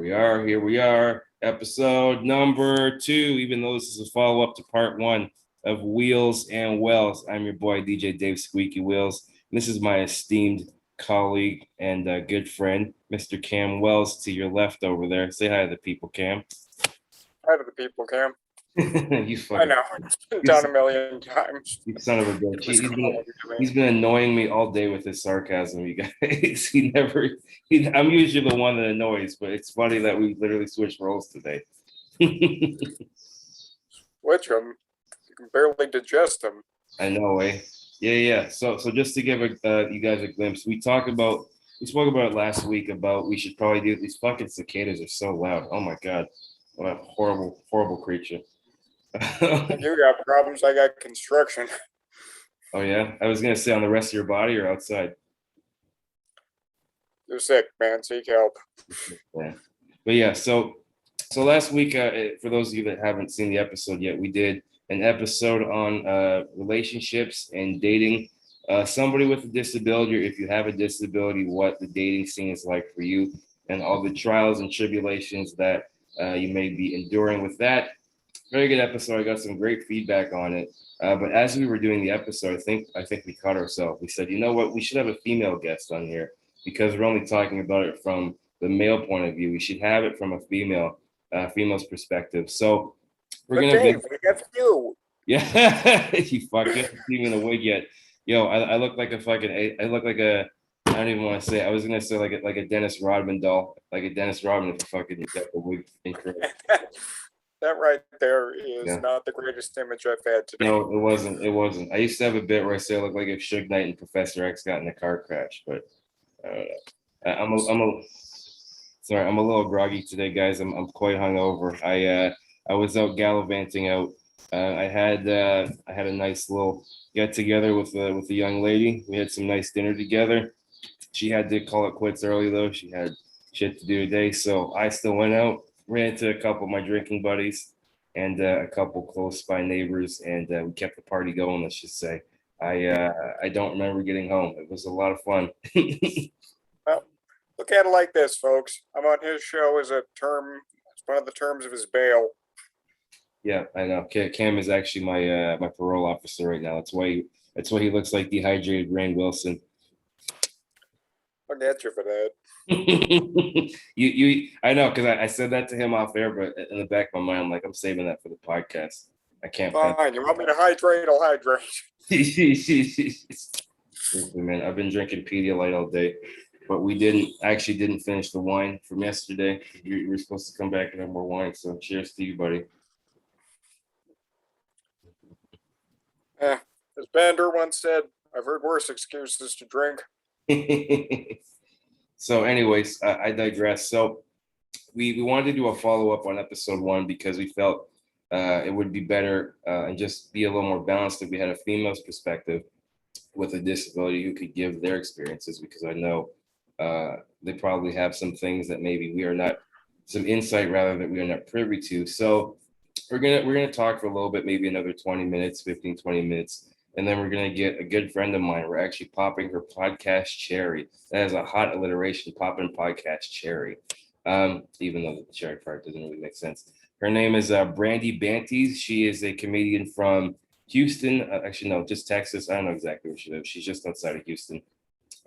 Here we are. Episode number 2, even though this is a follow-up to part 1 of Wheels and Wells. I'm your boy, DJ Dave Squeaky Wheels. And this is my esteemed colleague and good friend, Mr. Cam Wells, to your left over there. Say hi to the people, Cam. Hi to the people, Cam. You fucking, I know. It's been done a million times. you son of a bitch. He's been annoying me all day with his sarcasm, you guys. I'm usually the one that annoys, but it's funny that we literally switched roles today. Which them? You can barely digest them. I know, eh? Yeah. So just to give you guys a glimpse, we spoke about it last week about we should probably do these fucking cicadas are so loud. Oh my god, what a horrible creature. You got problems. I got construction. Oh yeah, I was gonna say on the rest of your body or outside. You're sick, man. Seek help. Yeah. But yeah, so last week, for those of you that haven't seen the episode yet, we did an episode on relationships and dating somebody with a disability, or if you have a disability, what the dating scene is like for you, and all the trials and tribulations that you may be enduring with that. Very good episode. I got some great feedback on it. But as we were doing the episode, I think we caught ourselves. We said, you know what, we should have a female guest on here because we're only talking about it from the male point of view. We should have it from a female's perspective. So we're gonna. Dave, we have you. Yeah, you fucking even a wig yet. Yo, I look like a fucking. I look like a. I don't even want to say. I was gonna say like a Dennis Rodman doll, like a Dennis Rodman if you fucking got the wig incorrect. That right there is not the greatest image I've had today. No, it wasn't. I used to have a bit where I say I look like if Suge Knight and Professor X got in a car crash, but I'm a little groggy today, guys. I'm quite hungover. I was out gallivanting out. I had a nice little get together with a young lady. We had some nice dinner together. She had to call it quits early though. She had shit to do today, so I still went out. Ran into a couple of my drinking buddies and a couple close by neighbors, and we kept the party going. Let's just say I don't remember getting home. It was a lot of fun. Well, look at it like this, folks. I'm on his show as it's one of the terms of his bail. Yeah, I know. Cam is actually my parole officer right now. That's why he looks like dehydrated Rainn Wilson. I'll get you for that. I know, because I said that to him off air, but in the back of my mind, I'm like, I'm saving that for the podcast. I can't. Fine. You want me to hydrate? I'll hydrate. Listen, man, I've been drinking Pedialyte all day, but we didn't finish the wine from yesterday. You were supposed to come back and have more wine, so cheers to you, buddy. As Bender once said, I've heard worse excuses to drink. So anyways, I digress. So we wanted to do a follow-up on episode 1 because we felt it would be better and just be a little more balanced if we had a female's perspective with a disability who could give their experiences, because I know they probably have some things that maybe we are not, some insight rather that we are not privy to. So we're gonna talk for a little bit, maybe another 20 minutes, 15, 20 minutes. And then we're going to get a good friend of mine. We're actually popping her podcast cherry. That is a hot alliteration, popping podcast cherry. Even though the cherry part doesn't really make sense. Her name is Brandy Bantiess. She is a comedian from Houston. Actually, no, just Texas. I don't know exactly where she lives. She's just outside of Houston.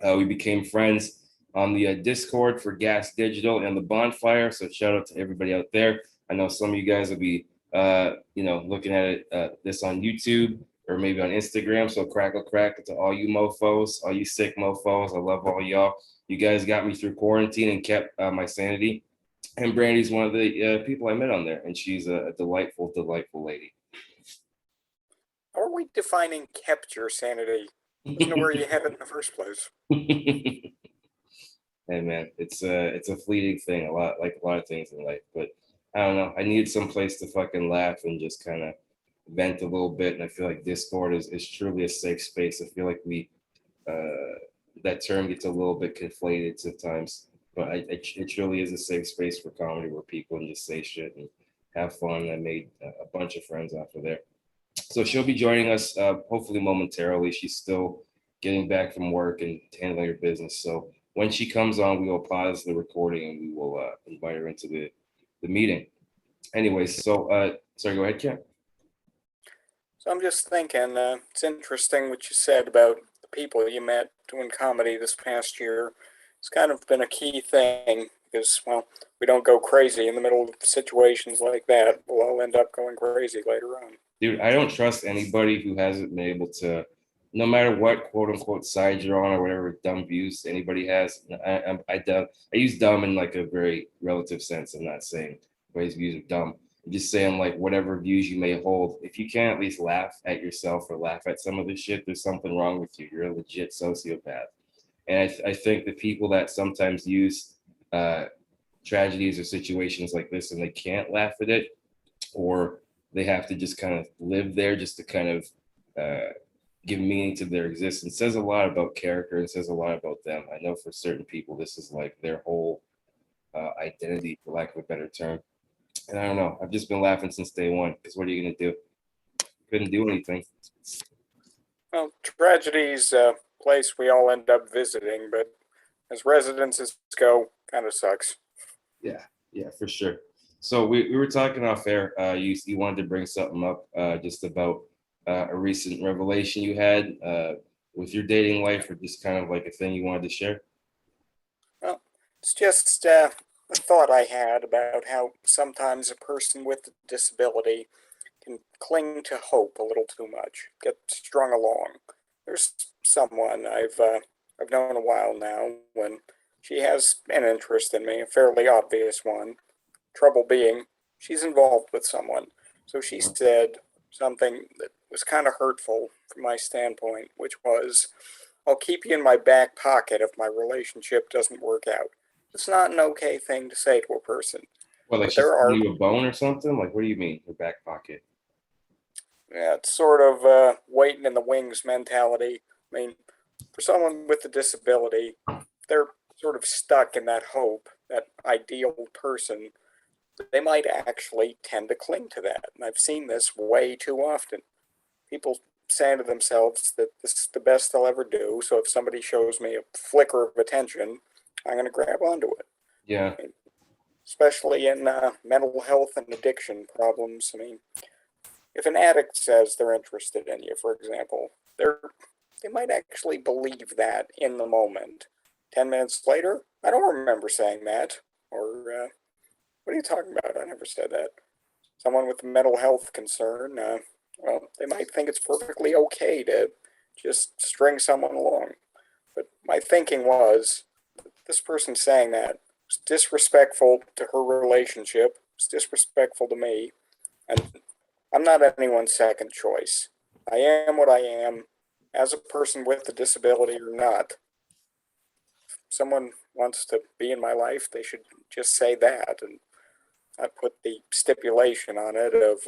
We became friends on the Discord for Gas Digital and the Bonfire. So shout out to everybody out there. I know some of you guys will be, looking at it, this on YouTube, or maybe on Instagram. So crackle to all you mofos, all you sick mofos. I love all y'all. You guys got me through quarantine and kept my sanity. And Brandy's one of the people I met on there, and she's a delightful lady. How are we defining kept your sanity? I don't know where you had it in the first place. Hey man, it's a fleeting thing. A lot of things in life, but I don't know. I needed some place to fucking laugh and just kind of vent a little bit, and I feel like Discord is truly a safe space. I feel like we that term gets a little bit conflated sometimes, but it truly is a safe space for comedy where people can just say shit and have fun. I made a bunch of friends off of there. So she'll be joining us hopefully momentarily. She's still getting back from work and handling her business. So when she comes on, we will pause the recording and we will invite her into the meeting. Anyways, so sorry, go ahead, Ken. So I'm just thinking, it's interesting what you said about the people you met doing comedy this past year. It's kind of been a key thing because, well, we don't go crazy in the middle of situations like that. We'll all end up going crazy later on. Dude, I don't trust anybody who hasn't been able to, no matter what quote unquote side you're on or whatever dumb views anybody has. I use dumb in like a very relative sense. I'm not saying everybody's views are dumb. I'm just saying like whatever views you may hold, if you can't at least laugh at yourself or laugh at some of this shit, there's something wrong with you. You're a legit sociopath. And I think the people that sometimes use uh, tragedies or situations like this and they can't laugh at it, or they have to just kind of live there just to kind of give meaning to their existence, says a lot about character and says a lot about them. I know for certain people, this is like their whole identity, for lack of a better term. And I don't know. I've just been laughing since day one because what are you going to do? Couldn't do anything. Well, tragedy's a place we all end up visiting, but as residences go, kind of sucks. Yeah, yeah, for sure. So we were talking off air. You wanted to bring something up just about a recent revelation you had with your dating life, or just kind of like a thing you wanted to share. Well, it's just a thought I had about how sometimes a person with a disability can cling to hope a little too much, get strung along. There's someone I've known a while now when she has an interest in me, a fairly obvious one. Trouble being, she's involved with someone. So she said something that was kind of hurtful from my standpoint, which was, I'll keep you in my back pocket if my relationship doesn't work out. It's not an okay thing to say to a person, Well, like but she's there giving are, you a bone or something. Like, what do you mean, her back pocket? yeah, it's sort of waiting in the wings mentality. I mean, for someone with a disability, they're sort of stuck in that hope, that ideal person. They might actually tend to cling to that. And I've seen this way too often. People saying to themselves that this is the best they'll ever do. So if somebody shows me a flicker of attention, I'm going to grab onto it. Yeah, I mean, especially in mental health and addiction problems. I mean, if an addict says they're interested in you, for example, they might actually believe that in the moment. 10 minutes later, I don't remember saying that. Or what are you talking about? I never said that. Someone with a mental health concern, well, they might think it's perfectly okay to just string someone along. But my thinking was, this person saying that was disrespectful to her relationship, was disrespectful to me, and I'm not anyone's second choice. I am what I am, as a person with a disability or not. If someone wants to be in my life, they should just say that, and I put the stipulation on it of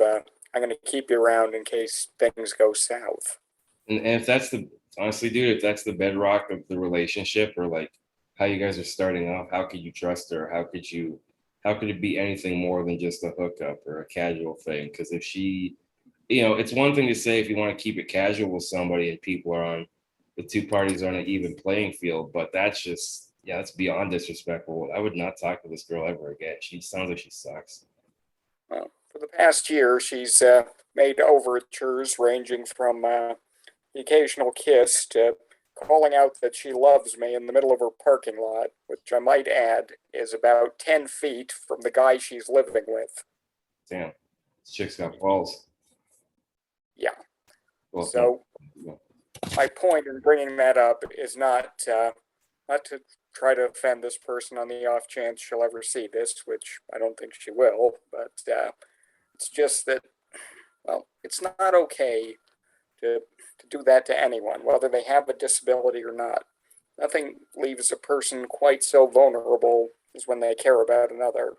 I'm going to keep you around in case things go south. and if that's the honestly, dude, if that's the bedrock of the relationship, or like how you guys are starting off, how could you trust her? How could it be anything more than just a hookup or a casual thing? Because if she, it's one thing to say if you want to keep it casual with somebody and people are on the two parties are on an even playing field, but that's just, yeah, that's beyond disrespectful. I would not talk to this girl ever again. She sounds like she sucks. Well, for the past year, she's made overtures ranging from the occasional kiss to calling out that she loves me in the middle of her parking lot, which I might add is about 10 feet from the guy she's living with. Damn, this chick's got balls. Yeah. Well, it's not. So my point in bringing that up is not to try to offend this person on the off chance she'll ever see this, which I don't think she will. But it's just that, well, it's not okay to do that to anyone, whether they have a disability or not. Nothing leaves a person quite so vulnerable as when they care about another.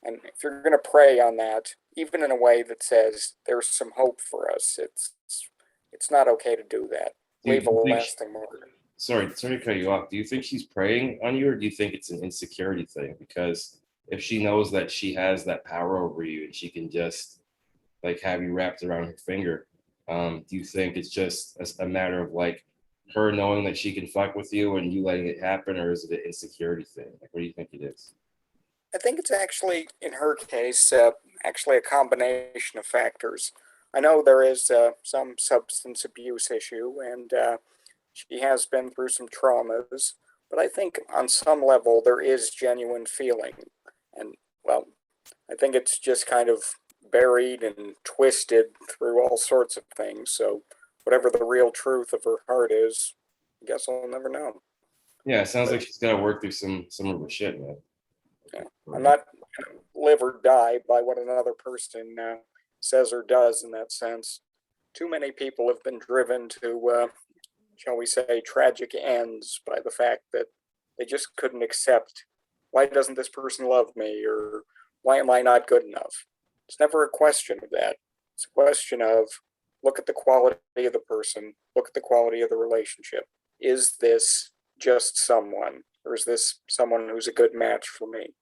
And if you're going to prey on that, even in a way that says there's some hope for us, it's not okay to do that. Leave a Do you think lasting mark. sorry to cut you off. Do you think she's preying on you, or do you think it's an insecurity thing? Because if she knows that she has that power over you and she can just like have you wrapped around her finger, do you think it's just a matter of like her knowing that she can fuck with you and you letting it happen, or is it an insecurity thing? Like, what do you think it is? I think it's actually, in her case, actually a combination of factors. I know there is some substance abuse issue, and she has been through some traumas, but I think on some level there is genuine feeling. And, well, I think it's just kind of buried and twisted through all sorts of things. So, whatever the real truth of her heart is, I guess I'll never know. Yeah, it sounds But like she's got to work through some of her shit, man. yeah, I'm not going to live or die by what another person says or does in that sense. Too many people have been driven to, shall we say, tragic ends by the fact that they just couldn't accept, why doesn't this person love me, or why am I not good enough? It's never a question of that. It's a question of, look at the quality of the person, look at the quality of the relationship. Is this just someone, or is this someone who's a good match for me?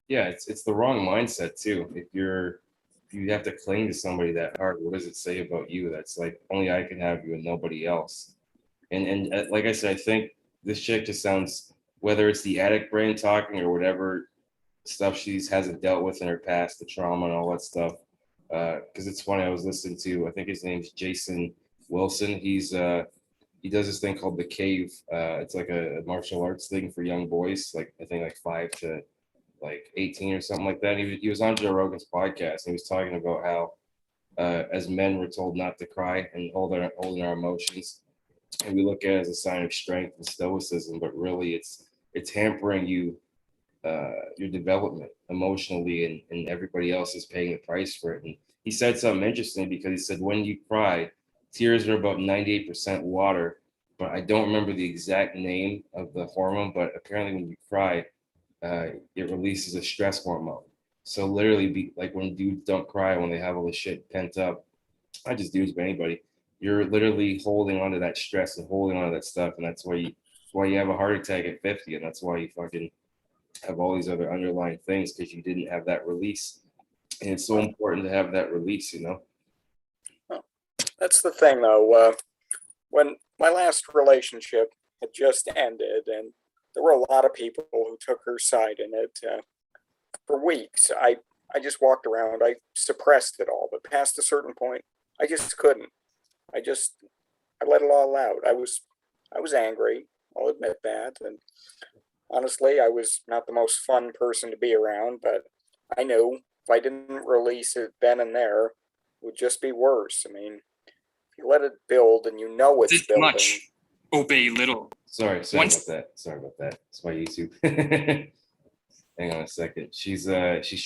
Yeah, it's the wrong mindset too. If you have to cling to somebody that hard, what does it say about you? That's like only I can have you and nobody else. And like I said, I think this chick just sounds, whether it's the addict brain talking or whatever stuff she's hasn't dealt with in her past, the trauma and all that stuff. Because it's funny, I was listening to, I think his name's Jason Wilson. He does this thing called the Cave. It's like a martial arts thing for young boys, like I think like 5 to 18 or something like that. He was on Joe Rogan's podcast and he was talking about how as men we're told not to cry and holding our emotions, and we look at it as a sign of strength and stoicism, but really it's hampering your development emotionally, and everybody else is paying the price for it. And he said something interesting because he said when you cry, tears are about 98% water, but I don't remember the exact name of the hormone, but apparently when you cry, it releases a stress hormone. So literally, be like when dudes don't cry when they have all the shit pent up, not just dudes but anybody, you're literally holding onto that stress and holding onto that stuff, and that's why you have a heart attack at 50, and that's why you fucking have all these other underlying things because you didn't have that release. And it's so important to have that release, you know? Well, that's the thing, though. When my last relationship had just ended, and there were a lot of people who took her side in it for weeks. I just walked around. I suppressed it all, but past a certain point, I just couldn't. I just I let it all out. I was angry. I'll admit that, and honestly, I was not the most fun person to be around. But I knew if I didn't release it then and there, it would just be worse. I mean, if you let it build and you know it's Resist building. much, obey little. Sorry Once about that. Sorry about that. It's my YouTube. Hang on a second. She's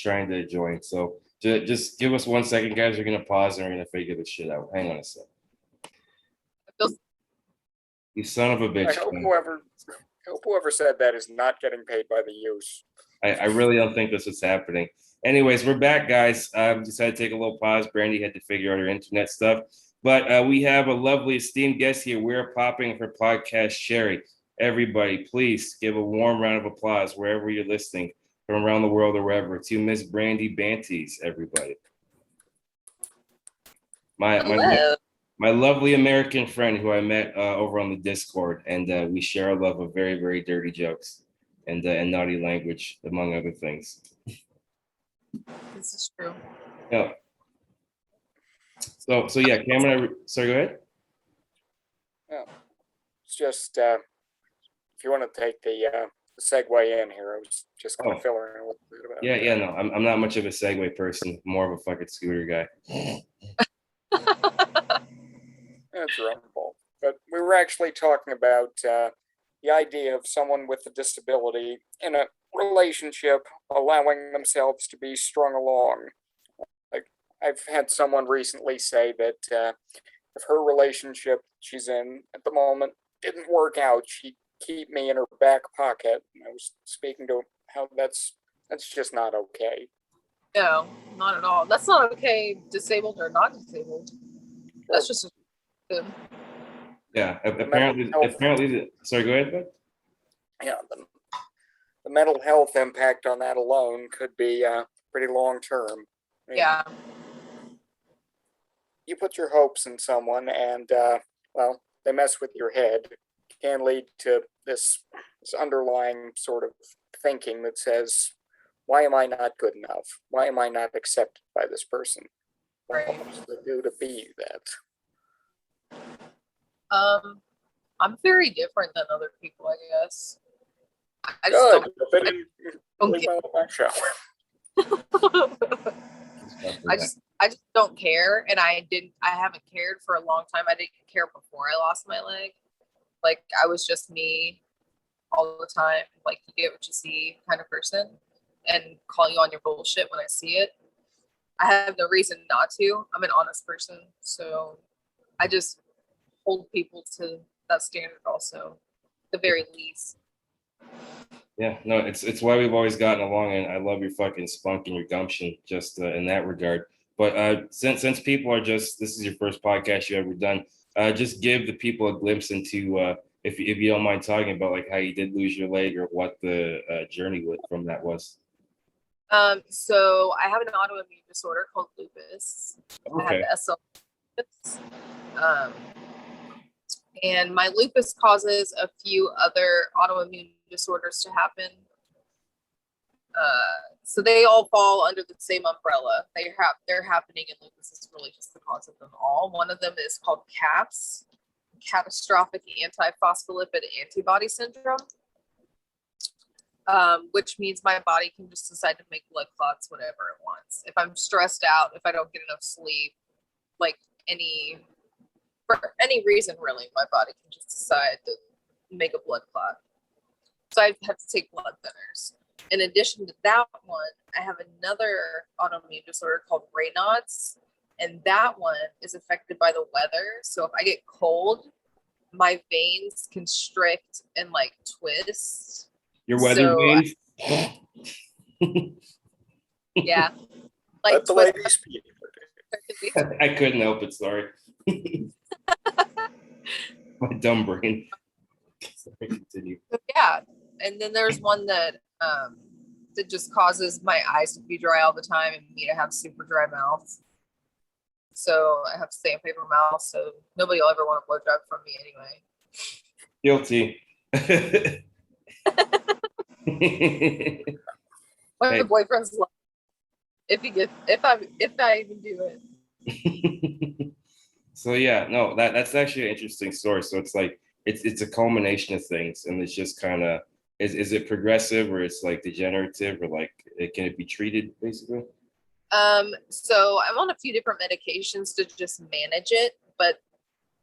trying to join. So just give us 1 second, guys. We're gonna pause and we're gonna figure this shit out. Hang on a sec. You son of a I bitch. hope man. whoever said that is not getting paid by the use. I really don't think that's what's happening. Anyways, we're back, guys. Decided to take a little pause. Brandy had to figure out her internet stuff. But we have a lovely esteemed guest here. We're popping her podcast, Sherry. Everybody, please give a warm round of applause wherever you're listening from around the world or wherever to Miss Brandy Bantiess, everybody. My lovely American friend who I met over on the Discord, and we share a love of very, very dirty jokes and naughty language, among other things. This is true. Yeah. So yeah, Cameron. Sorry, go ahead. Yeah. It's just if you want to take the segue in here, I was just going to fill her in a little bit about. Yeah. No, I'm not much of a Segway person. More of a fucking scooter guy. That's your own fault. But we were actually talking about the idea of someone with a disability in a relationship allowing themselves to be strung along. Like, I've had someone recently say that if her relationship she's in at the moment didn't work out, she'd keep me in her back pocket. And I was speaking to how that's just not okay. No, not at all. That's not okay, disabled or not disabled. That's just good. Yeah, apparently. Sorry, go ahead, bud. Yeah, the mental health impact on that alone could be pretty long term. I mean, Yeah. You put your hopes in someone, and well, they mess with your head, can lead to this underlying sort of thinking that says, why am I not good enough? Why am I not accepted by this person? What Right. must I do to be that? I'm very different than other people, I guess. I just Good. don't, I've been don't really get, well on that show. I just don't care, and I haven't cared for a long time. I didn't care before I lost my leg. Like, I was just me all the time, like, you get what you see kind of person, and call you on your bullshit when I see it. I have no reason not to. I'm an honest person, so I just hold people to that standard also, the very least. Yeah, no, it's why we've always gotten along, and I love your fucking spunk and your gumption just in that regard. But since people are just, this is your first podcast you ever done, just give the people a glimpse into if you don't mind talking about like how you did lose your leg or what the journey from that was. So I have an autoimmune disorder called lupus. I have Okay. SL lupus. And my lupus causes a few other autoimmune disorders to happen. So they all fall under the same umbrella. They're happening, and lupus is really just the cause of them all. One of them is called CAPS, catastrophic antiphospholipid antibody syndrome, which means my body can just decide to make blood clots whenever it wants. If I'm stressed out, if I don't get enough sleep, like for any reason really, my body can just decide to make a blood clot. So I have to take blood thinners. In addition to that one, I have another autoimmune disorder called Raynaud's, and that one is affected by the weather. So if I get cold, my veins constrict and like twist. Your weather veins? Yeah. Like Let the ladies speak. I couldn't help it, sorry. My dumb brain. Sorry, continue. Yeah. And then there's one that just causes my eyes to be dry all the time and me to have super dry mouth. So I have sandpaper mouth, so nobody will ever want a blowjob from me anyway. Guilty. My boyfriend's like, if I even do it. So yeah, no, that's actually an interesting story. So it's like it's a culmination of things, and it's just kind of is it progressive or it's like degenerative or like can it be treated basically? So I'm on a few different medications to just manage it, but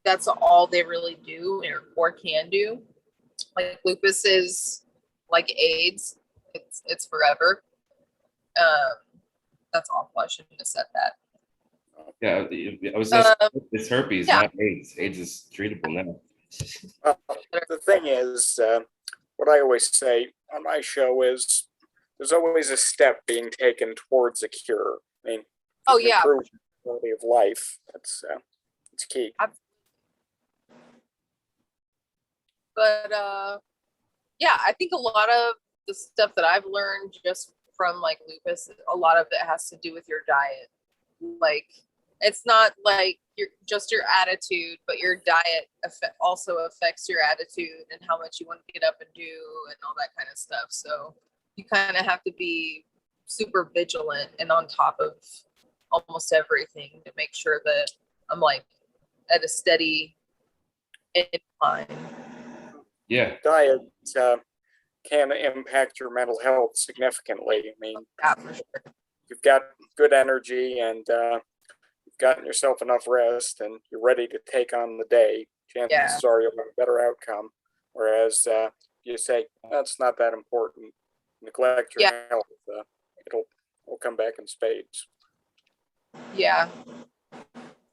that's all they really do or can do. Like lupus is like AIDS. It's forever. That's awful. I shouldn't have said that. Yeah, I was just it's herpes, not AIDS. AIDS is treatable now. The thing is, what I always say on my show is there's always a step being taken towards a cure. I mean, improve quality of life. That's it's key. But yeah, I think a lot of the stuff that I've learned just from like lupus, a lot of it has to do with your diet. Like, it's not like your attitude, but your diet also affects your attitude and how much you want to get up and do and all that kind of stuff. So you kind of have to be super vigilant and on top of almost everything to make sure that I'm like at a steady incline. Yeah. Diet can impact your mental health significantly. I mean, for sure. You've got good energy and you've gotten yourself enough rest and you're ready to take on the day. Chances are you'll have a better outcome. Whereas you say, that's not that important, neglect your health, it'll come back in spades. Yeah.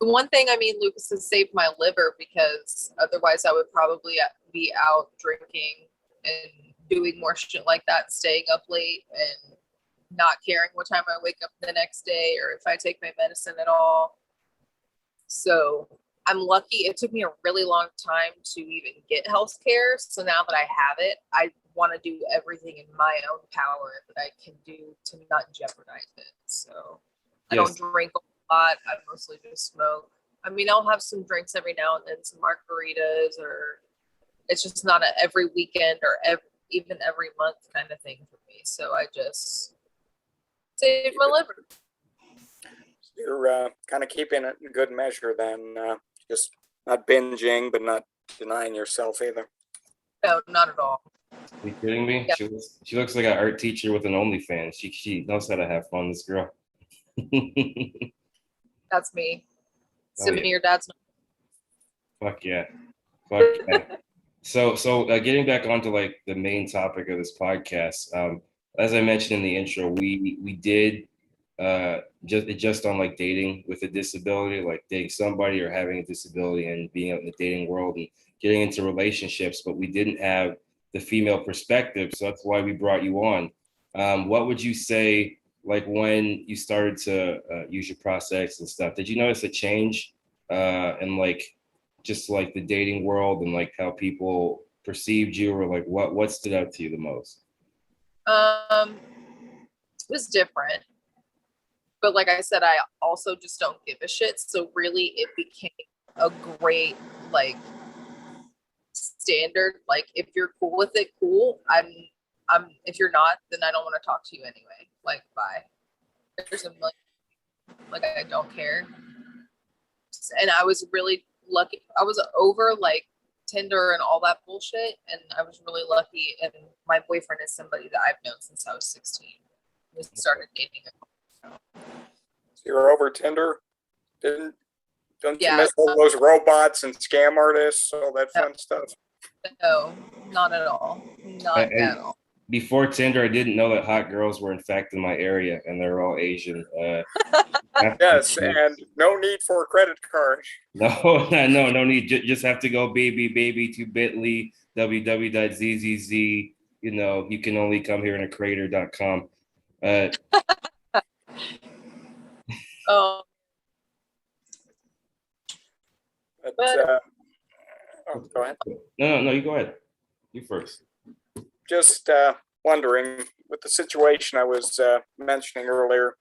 The one thing, I mean, lupus has saved my liver because otherwise I would probably be out drinking and doing more shit like that, staying up late and not caring what time I wake up the next day or if I take my medicine at all. So I'm lucky. It took me a really long time to even get health care. So now that I have it, I want to do everything in my own power that I can do to not jeopardize it. So I don't drink a lot. I mostly just smoke. I mean, I'll have some drinks every now and then, some margaritas, or it's just not a every weekend or even every month kind of thing for me. So I just save my liver. You're kind of keeping it in good measure then, just not binging, but not denying yourself either. No, not at all. Are you kidding me? Yeah. She looks like an art teacher with an OnlyFans. She knows how to have fun, this girl. That's me. Oh, Send me yeah. your dad's number. Fuck yeah. Fuck yeah. So getting back onto like the main topic of this podcast, as I mentioned in the intro, we did just on like dating with a disability, like dating somebody or having a disability and being out in the dating world and getting into relationships, but we didn't have the female perspective. So that's why we brought you on. What would you say, like when you started to use your prosthetics and stuff, did you notice a change in like just like the dating world and like how people perceived you, or like what stood out to you the most? It was different. But like I said, I also just don't give a shit. So really it became a great like standard. Like if you're cool with it, cool. I'm if you're not, then I don't want to talk to you anyway. Like bye. There's a million, like I don't care. And I was really lucky. I was over like Tinder and all that bullshit, and I was really lucky. And my boyfriend is somebody that I've known since I was 16. We started dating. So you're over Tinder? Don't you Yeah. miss all those robots and scam artists, all that fun stuff? No, not at all. Not at all. Before Tinder, I didn't know that hot girls were in fact in my area, and they're all Asian. Yes, and no need for a credit card. No need. Just have to go baby to bit.ly www.zzz. You know, you can only come here in a crater.com. Oh, But go ahead. No, you go ahead. You first. Just wondering, with the situation I was mentioning earlier,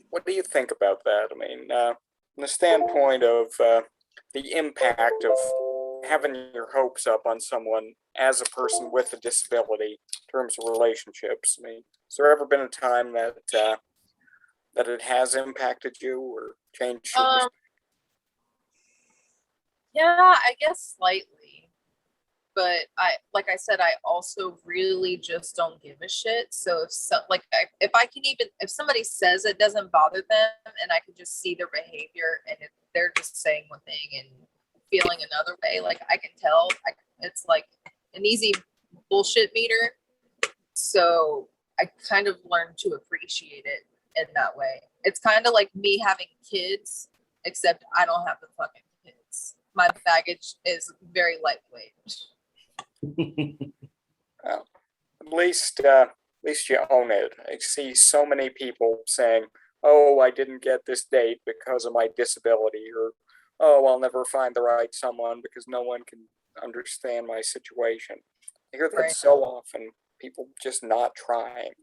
what do you think about that? I mean, from the standpoint of the impact of having your hopes up on someone as a person with a disability in terms of relationships. I mean, has there ever been a time that that it has impacted you or changed your perspective? yeah, I guess slightly. But like I said, I also really just don't give a shit. So if I can even, if somebody says it doesn't bother them and I can just see their behavior and if they're just saying one thing and feeling another way, like I can tell, it's like an easy bullshit meter. So I kind of learned to appreciate it in that way. It's kind of like me having kids, except I don't have the fucking kids. My baggage is very lightweight. Well, at least you own it. I see so many people saying, "Oh, I didn't get this date because of my disability," or "Oh, I'll never find the right someone because no one can understand my situation." I hear that Right. so often. People just not trying.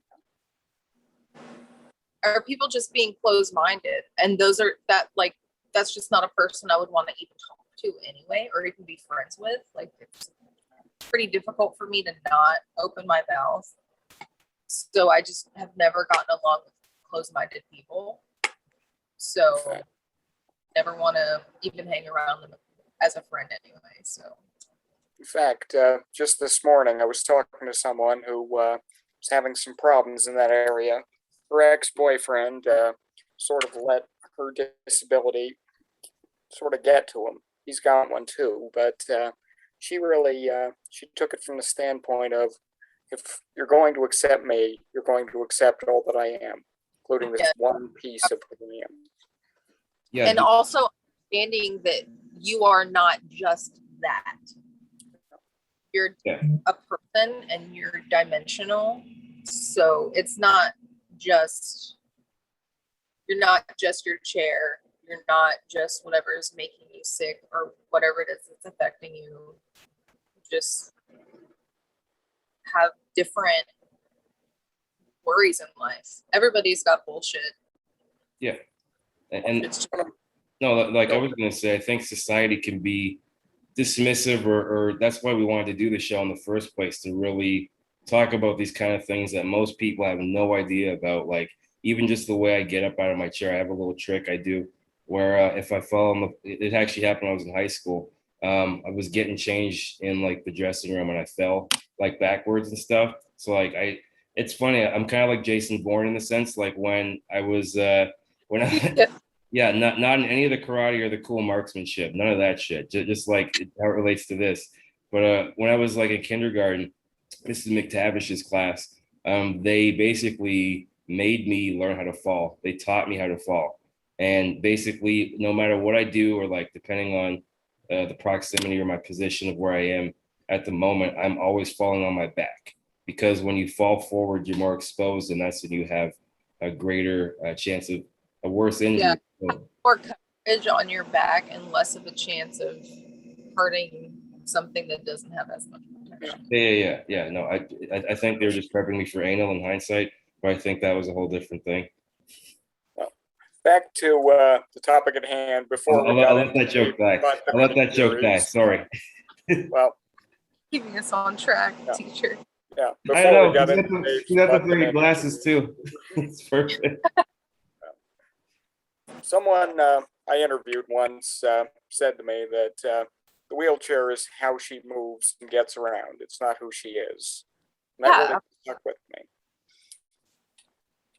Are people just being closed-minded? And that's just not a person I would want to even talk to anyway, or even be friends with. Like it's pretty difficult for me to not open my mouth. So I just have never gotten along with closed-minded people. So never want to even hang around them as a friend anyway. So In fact, just this morning, I was talking to someone who was having some problems in that area. Her ex-boyfriend sort of let her disability sort of get to him. He's got one too, but she really she took it from the standpoint of, if you're going to accept me, you're going to accept all that I am, including this one piece of who I am. Yeah. and also understanding that you are not just that. You're a person and you're dimensional. So it's not just, you're not just your chair. You're not just whatever is making you sick or whatever it is that's affecting you. Just have different worries in life. Everybody's got bullshit. Yeah. And It's No, like I was gonna say, I think society can be dismissive, or that's why we wanted to do the show in the first place, to really talk about these kind of things that most people have no idea about. Like even just the way I get up out of my chair, I have a little trick I do where if I fall on it actually happened when I was in high school. I was getting changed in like the dressing room and I fell like backwards and stuff. So like it's funny. I'm kind of like Jason Bourne in the sense like when I was when I yeah, not in any of the karate or the cool marksmanship, none of that shit. Just like how it relates to this. But when I was like in kindergarten, Mrs. McTavish's class, they basically made me learn how to fall. They taught me how to fall, and basically, no matter what I do, or like depending on the proximity or my position of where I am at the moment, I'm always falling on my back because when you fall forward, you're more exposed, and that's when you have a greater chance of a worse injury. Yeah. So, More coverage on your back and less of a chance of hurting something that doesn't have as much protection. yeah. No, I think they were just prepping me for anal in hindsight, but I think that was a whole different thing. Well, back to the topic at hand. Before I'll let that joke die. I'll let that joke die. Sorry. Well, Keeping us on track, Yeah. teacher. yeah. I Before know. we got You into got Dave's you got the butt three dimension, glasses too. It's perfect. someone I interviewed once said to me that the wheelchair is how she moves and gets around. It's not who she is. And that Yeah. really stuck with me.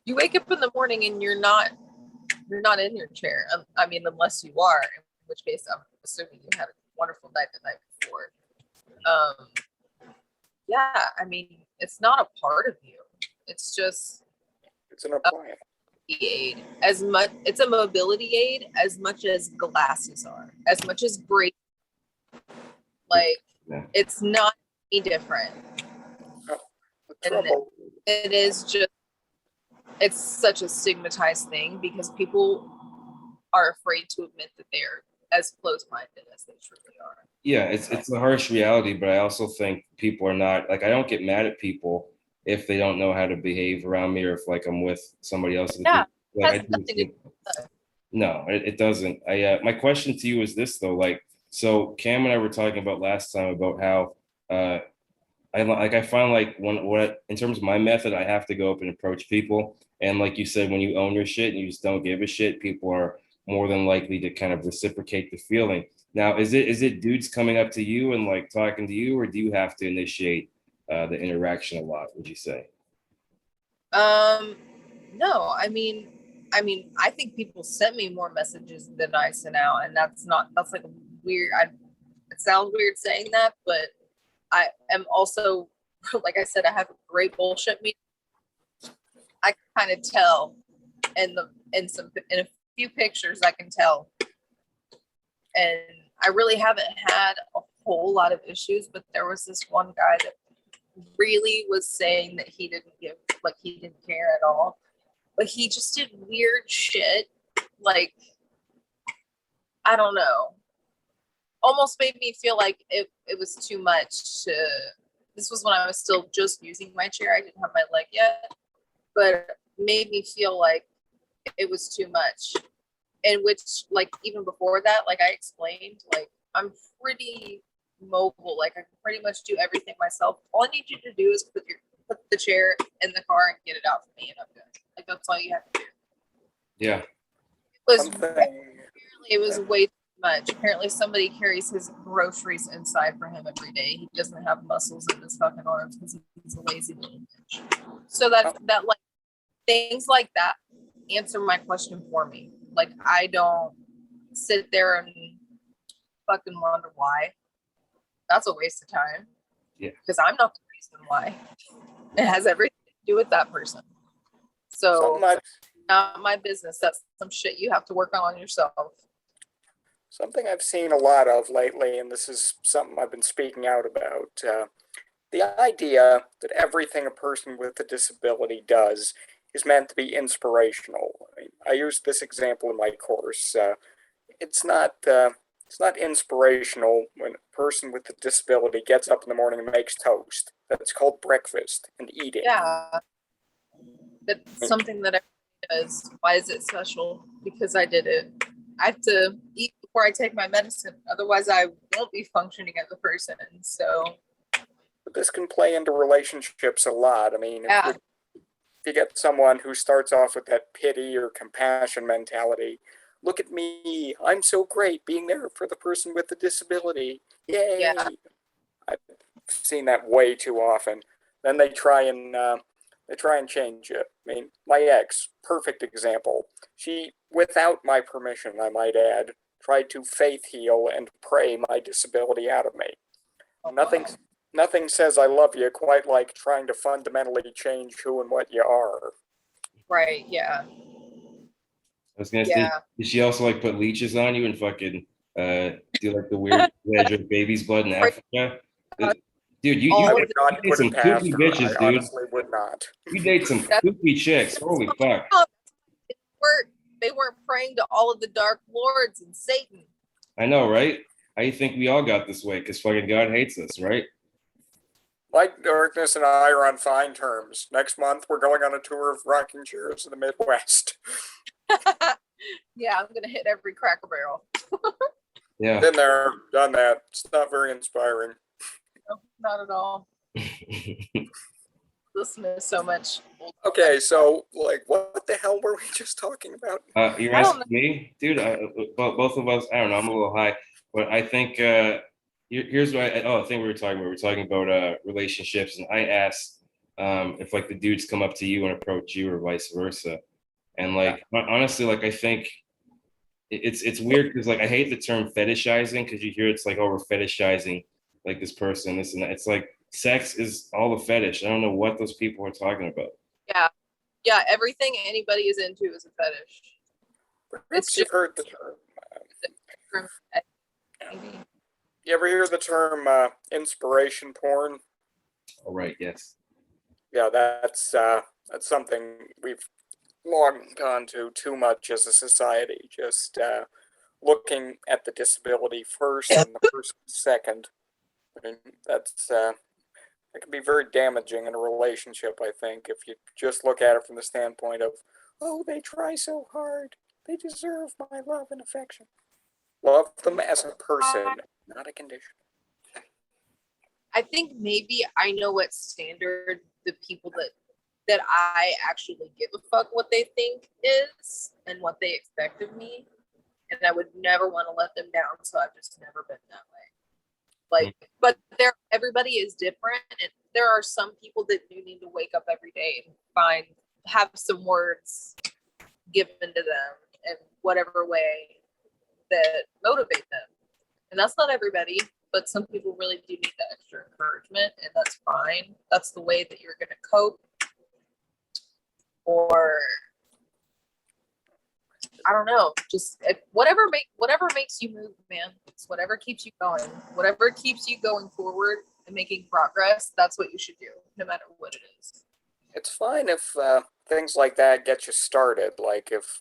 You wake up in the morning and you're not in your chair. I mean, unless you are, in which case I'm assuming you had a wonderful night the night before. Yeah, I mean, it's not a part of you. It's just It's an appliance. aid. As much, it's a mobility aid as much as glasses are, as much as braces. Like, Yeah. it's not any different. The And trouble, it is just, it's such a stigmatized thing because people are afraid to admit that they're as close-minded as they truly are. Yeah, it's a harsh reality, but I also think people are not like I don't get mad at people if they don't know how to behave around me or if like I'm with somebody else. Yeah, Like, it has nothing to do with that. No, it doesn't. My question to you is this though, like so Cam and I were talking about last time about how I find like what in terms of my method, I have to go up and approach people. And like you said, when you own your shit and you just don't give a shit, people are more than likely to kind of reciprocate the feeling. Now, is it dudes coming up to you and like talking to you, or do you have to initiate the interaction a lot, would you say? No, I think people sent me more messages than I sent out, and that's like weird. It sounds weird saying that, but I am also, like I said, I have a great bullshit meter. I can kind of tell in a few pictures I can tell. And I really haven't had a whole lot of issues, but there was this one guy that really was saying that he didn't care at all. But he just did weird shit. Like, I don't know. Almost made me feel like it was too much to. This was when I was still just using my chair. I didn't have my leg yet, but made me feel like it was too much. In which, like, even before that, like I explained, like I'm pretty mobile. Like I can pretty much do everything myself. All I need you to do is put the chair in the car and get it out for me, and I'm good. Like that's all you have to do. Yeah. It was way too much. Apparently somebody carries his groceries inside for him every day. He doesn't have muscles in his fucking arms because he's a lazy little bitch. So that like things like that answer my question for me. Like I don't sit there and fucking wonder why. That's a waste of time. Yeah. Because I'm not the reason why. It has everything to do with that person. So not my business. That's some shit you have to work on yourself. Something I've seen a lot of lately, and this is something I've been speaking out about, the idea that everything a person with a disability does is meant to be inspirational. I used this example in my course. It's not inspirational when a person with a disability gets up in the morning and makes toast. That's called breakfast and eating. Yeah. That's something that everybody does. Why is it special? Because I did it. I have to eat before I take my medicine. Otherwise, I won't be functioning as a person. So, But this can play into relationships a lot. I mean, yeah, if you get someone who starts off with that pity or compassion mentality, look at me, I'm so great being there for the person with the disability. Yay! yeah, I've seen that way too often. Then they try and change it. I mean, my ex, perfect example. She, without my permission, I might add, tried to faith heal and pray my disability out of me. Nothing, nothing says I love you quite like trying to fundamentally change who and what you are. right, yeah, I was gonna say, yeah. did she also like put leeches on you and fucking do like the weird drink baby's blood in Africa? Dude, I All of would not you date put some it past kooky her. I bitches, dude. honestly would not. You date some That's kooky chicks. Holy fuck. they weren't praying to all of the dark lords and Satan. I know, right? I think we all got this way because fucking God hates us, right? Light Darkness and I are on fine terms. Next month, we're going on a tour of rocking chairs in the Midwest. Yeah, I'm gonna hit every Cracker Barrel. Yeah. Been there, done that. It's not very inspiring. No, not at all. Listen to so much. Okay, so, like, what the hell were we just talking about? You're I don't asking me, dude. Both of us. I don't know. I'm a little high, but I think here's what I think we were talking about. We were talking about relationships, and I asked if like the dudes come up to you and approach you, or vice versa. And like honestly, like I think it's weird because like I hate the term fetishizing because you hear it's like, oh, we're fetishizing like this person, this and that. It's like sex is all a fetish. I don't know what those people are talking about. Yeah, yeah. Everything anybody is into is a fetish. Perhaps you've heard the term. Maybe. You ever hear the term inspiration porn? All right, yes. Yeah, that's something we've long gone to too much as a society. Just looking at the disability first and the person second. I mean, that can be very damaging in a relationship. I think if you just look at it from the standpoint of, oh, they try so hard, they deserve my love and affection. Love them as a person, not a condition. I think maybe I know what standard the people that I actually give a fuck what they think is and what they expect of me, and I would never want to let them down. So I've just never been that way. Like, but everybody is different, and there are some people that do need to wake up every day and have some words given to them in whatever way that motivate them. And that's not everybody, but some people really do need that extra encouragement, and that's fine. That's the way that you're going to cope. Or I don't know, just whatever makes you move, man. It's whatever keeps you going, whatever keeps you going forward and making progress. That's what you should do, no matter what it is. It's fine if things like that get you started. Like if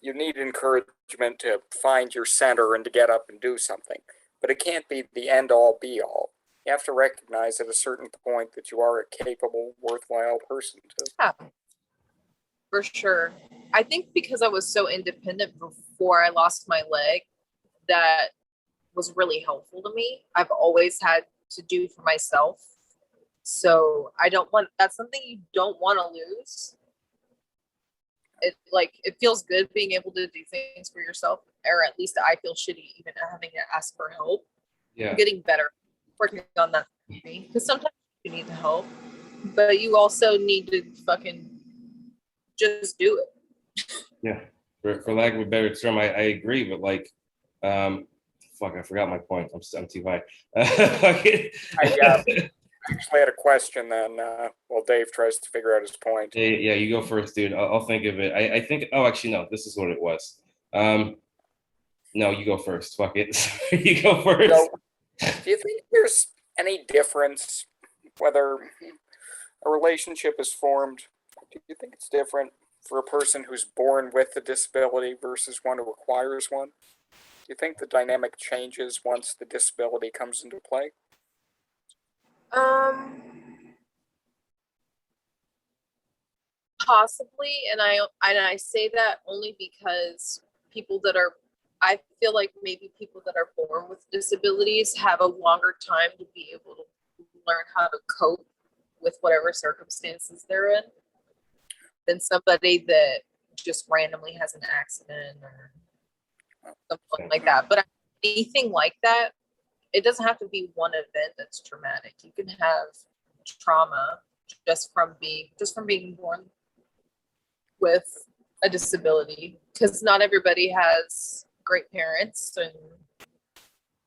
you need encouragement to find your center and to get up and do something, but it can't be the end all be all. You have to recognize at a certain point that you are a capable, worthwhile person too. Yeah, for sure. I think because I was so independent before I lost my leg, that was really helpful to me. I've always had to do for myself. So that's something you don't want to lose. It feels good being able to do things for yourself, or at least I feel shitty even having to ask for help. Yeah. I'm getting better, working on that, because sometimes you need the help, but you also need to fucking just do it. Yeah. For lack of a better term, I agree, but like fuck, I forgot my point. I'm too high. I actually had a question then while Dave tries to figure out his point. Yeah, you go first, dude. I'll think of it. I think, oh, actually, no, this is what it was. No, you go first. Fuck it. You go first. So, do you think there's any difference whether a relationship is formed? Do you think it's different for a person who's born with a disability versus one who acquires one? Do you think the dynamic changes once the disability comes into play? Possibly, and I say that only because people that are I feel like maybe people that are born with disabilities have a longer time to be able to learn how to cope with whatever circumstances they're in than somebody that just randomly has an accident or something like that. But anything like that, it doesn't have to be one event that's traumatic. You can have trauma just from being born with a disability, because not everybody has great parents and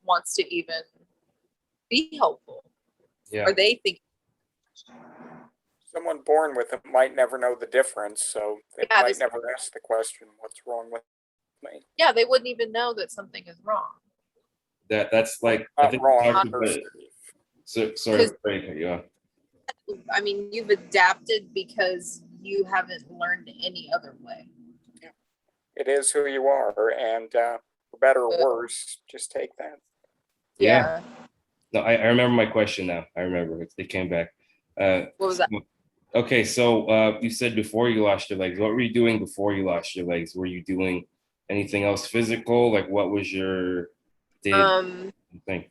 wants to even be helpful. Yeah. Or they think Someone born with it might never know the difference, so they Yeah, might this- never ask the question, "What's wrong with me?" yeah, they wouldn't even know that something is wrong. That's like I Not think we wrong talked per about se. it. So sorry to break it, yeah. I mean, you've adapted because you haven't learned any other way. It is who you are, and for better or worse, just take that. Yeah. No, I remember my question now. I remember it came back. What was that? Okay, so you said before you lost your legs. What were you doing before you lost your legs? Were you doing anything else physical? Like, what was your day thing?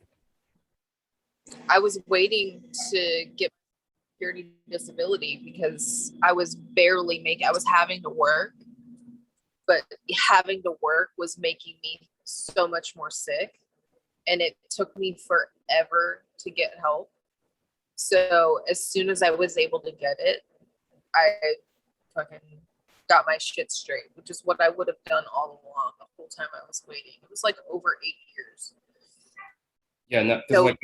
I was waiting to get security disability because I was I was having to work, but having to work was making me so much more sick, and it took me forever to get help. So as soon as I was able to get it, I fucking got my shit straight, which is what I would have done all along the whole time I was waiting. It was like over 8 years. Yeah, no, because So- like,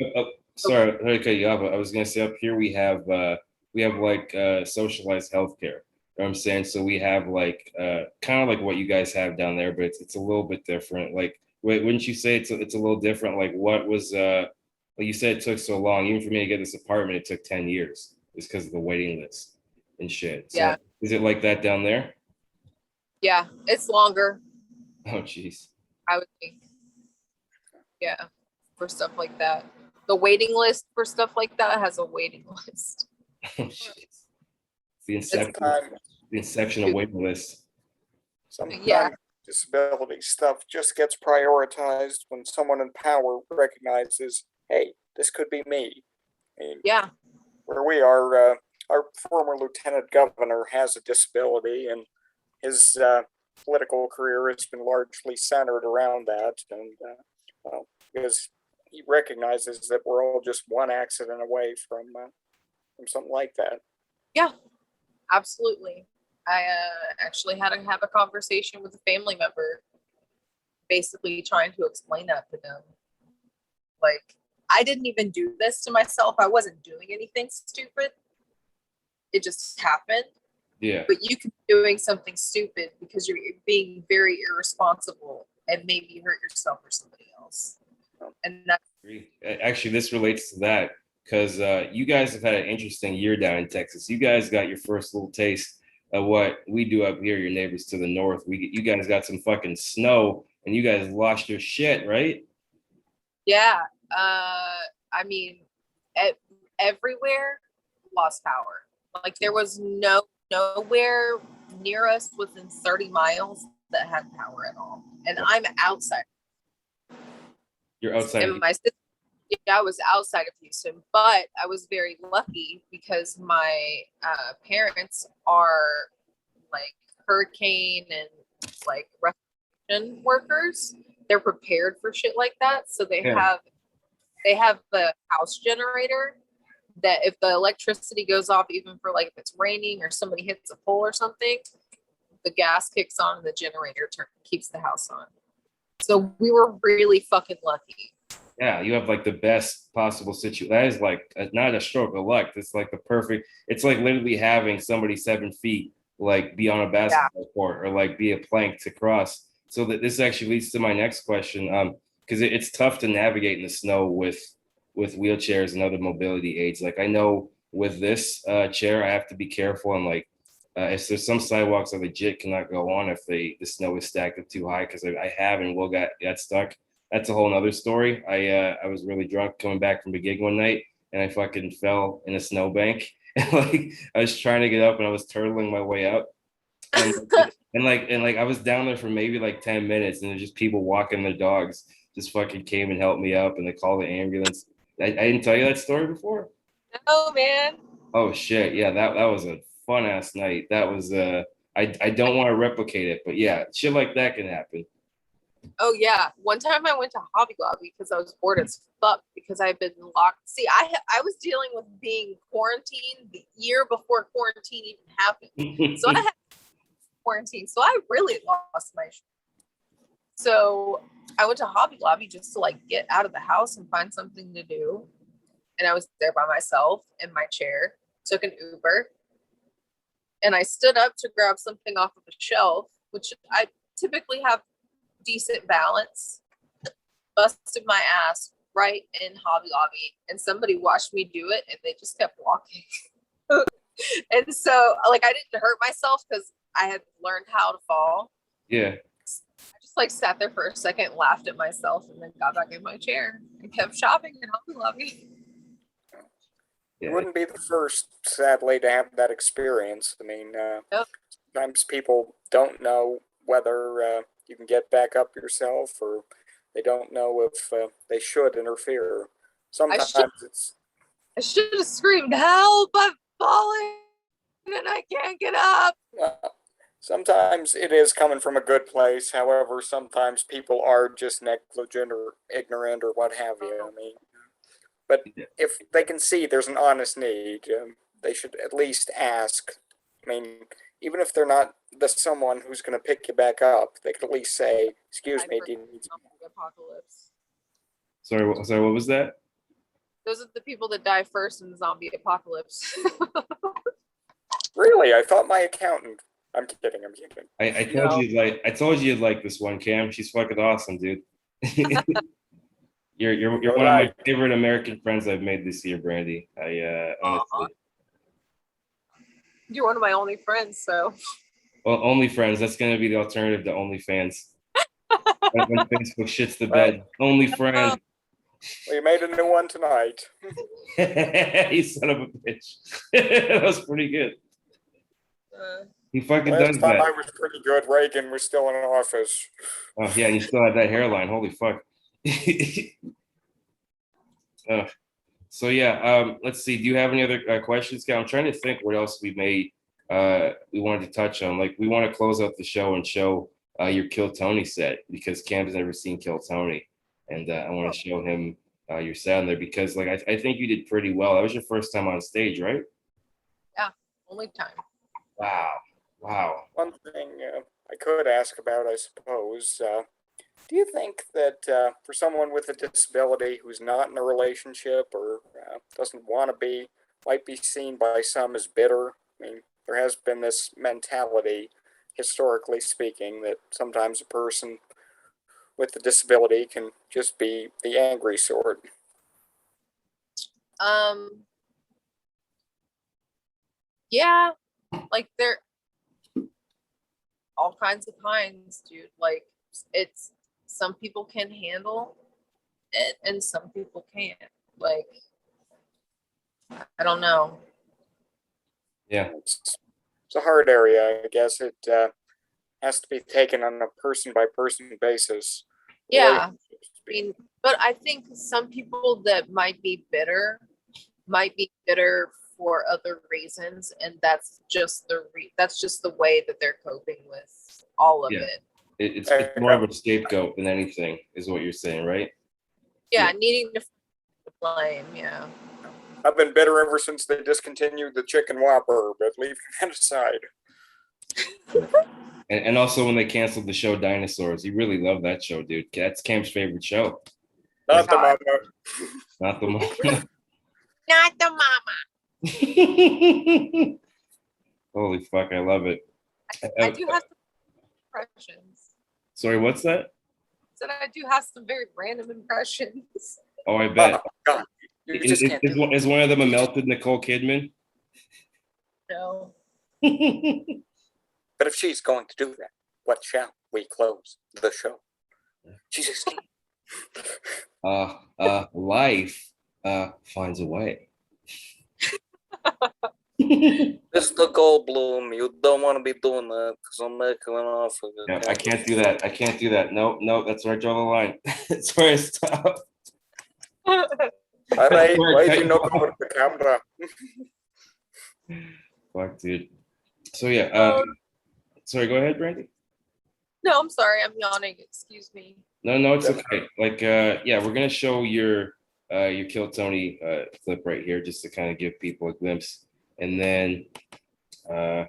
sorry, to cut you off, but I was gonna say up here we have like socialized healthcare. You know what I'm saying? So we have like kind of like what you guys have down there, but it's a little bit different. Like, wouldn't you say it's a little different? Like, what was like you said it took so long. Even for me to get this apartment, it took 10 years. It's because of the waiting list and shit. So Yeah. is it like that down there? Yeah, it's longer, Oh, jeez. I would think. Yeah, for stuff like that. The waiting list for stuff like that has a waiting list. Oh, jeez. The inception, Sometimes, the inception of waiting lists. sometimes Yeah. disability stuff just gets prioritized when someone in power recognizes, "Hey, this could be me." I mean, Yeah, where we are, our former lieutenant governor has a disability, and his political career has been largely centered around that. And well, because he recognizes that we're all just one accident away from something like that. yeah, absolutely. I actually had to have a conversation with a family member, basically trying to explain that to them. Like, I didn't even do this to myself. I wasn't doing anything stupid. It just happened. Yeah. But you could be doing something stupid because you're being very irresponsible and maybe hurt yourself or somebody else. And that's Actually, this relates to that because you guys have had an interesting year down in Texas. You guys got your first little taste of what we do up here, your neighbors to the north. You guys got some fucking snow and you guys lost your shit, right? yeah. I mean, everywhere lost power. Like there was nowhere near us within 30 miles that had power at all. And I'm outside. You're outside. And my sister, yeah, I was outside of Houston, but I was very lucky because my parents are like hurricane and like restoration workers. They're prepared for shit like that, so they have the house generator that if the electricity goes off, even for like if it's raining or somebody hits a pole or something, the gas kicks on and the generator keeps the house on. So we were really fucking lucky. Yeah, you have like the best possible situation. That is like not a stroke of luck. It's like the perfect. It's like literally having somebody 7 feet like be on a basketball court or like be a plank to cross. So that this actually leads to my next question. Because it's tough to navigate in the snow with wheelchairs and other mobility aids. Like I know with this chair, I have to be careful and like if there's some sidewalks I legit cannot go on if the snow is stacked up too high because I have and will got stuck. That's a whole nother story. I was really drunk coming back from a gig one night and I fucking fell in a snowbank. And like I was trying to get up and I was turtling my way up. And And I was down there for maybe like 10 minutes, and there's just people walking their dogs just fucking came and helped me up, and they called the ambulance. I didn't tell you that story before. Oh man. Oh shit, yeah, that was a fun ass night. That was I don't want to replicate it, but yeah, shit like that can happen. Oh yeah. One time I went to Hobby Lobby because I was bored as fuck because I've been locked. See, I was dealing with being quarantined the year before quarantine even happened. So I had quarantine. So I really lost my shit. So I went to Hobby Lobby just to like get out of the house and find something to do. And I was there by myself in my chair, took an Uber, and I stood up to grab something off of a shelf, which I typically have decent balance, busted my ass right in Hobby Lobby, and somebody watched me do it and they just kept walking. And so like I didn't hurt myself because I had learned how to fall. Yeah. I just like sat there for a second, laughed at myself, and then got back in my chair and kept shopping in Hobby Lobby. You wouldn't be the first, sadly, to have that experience. I mean, sometimes people don't know whether you can get back up yourself, or they don't know if they should interfere. Sometimes I should have screamed, "Help! I'm falling and I can't get up." Sometimes it is coming from a good place. However, sometimes people are just negligent or ignorant or what have you. I mean, but if they can see there's an honest need, they should at least ask. I mean, even if they're not the someone who's going to pick you back up, they could at least say, "Excuse me, do you need apocalypse." Sorry, what was that? Those are the people that die first in the zombie apocalypse. Really? I thought my accountant. I'm kidding. I told you you'd like this one, Cam. She's fucking awesome, dude. You're one of my favorite American friends I've made this year, Brandy. I honestly. You're one of my only friends, so. Well, only friends. That's gonna be the alternative to OnlyFans. When Facebook shits the bed, only friend. We made a new one tonight. You son of a bitch. That was pretty good. He fucking does that. I was pretty good. Reagan was still in office. Oh yeah, and you still have that hairline. Holy fuck. So yeah, let's see. Do you have any other questions? I'm trying to think what else we wanted to touch on. Like we want to close out the show and show your Kill Tony set because Cam's never seen Kill Tony, and I want to show him your set on there because like I think you did pretty well. That was your first time on stage, right? Yeah, only time. Wow. One thing I could ask about, I suppose, do you think that for someone with a disability who's not in a relationship or doesn't want to be, might be seen by some as bitter? I mean, there has been this mentality, historically speaking, that sometimes a person with a disability can just be the angry sort. Yeah, like they're all kinds of kinds, dude. Like it's some people can handle it and some people can't. Like I don't know. Yeah, it's a hard area. I guess it has to be taken on a person by person basis. Yeah, I mean, but I think some people that might be bitter for other reasons, and that's just the way that they're coping with all of it. It's more of a scapegoat than anything, is what you're saying, right? Yeah, needing to blame. Yeah. I've been bitter ever since they discontinued the chicken Whopper, but leave that aside. And also when they canceled the show Dinosaurs, you really love that show, dude. That's Cam's favorite show. Not the mama. Not the mama. Not the mama. Holy fuck, I love it. I do have some impressions. Sorry, what's that? Said I do have some very random impressions. Oh, I bet. God. Is one of them a melted Nicole Kidman? No. But if she's going to do that, what shall we close the show? Jesus. Life finds a way. Mr. Goldblum, you don't want to be doing that because I'm making an offer. Yeah, I can't do that. I can't do that. No, no, that's where I draw the line. That's where I stop. All right, Where I why cut do you you knock off. over the camera? Fuck, dude. So yeah, sorry, go ahead, Brandy. No, I'm sorry, I'm yawning. Excuse me. No, it's okay. Like, yeah, we're gonna show your Kill Tony clip right here just to kind of give people a glimpse, and then I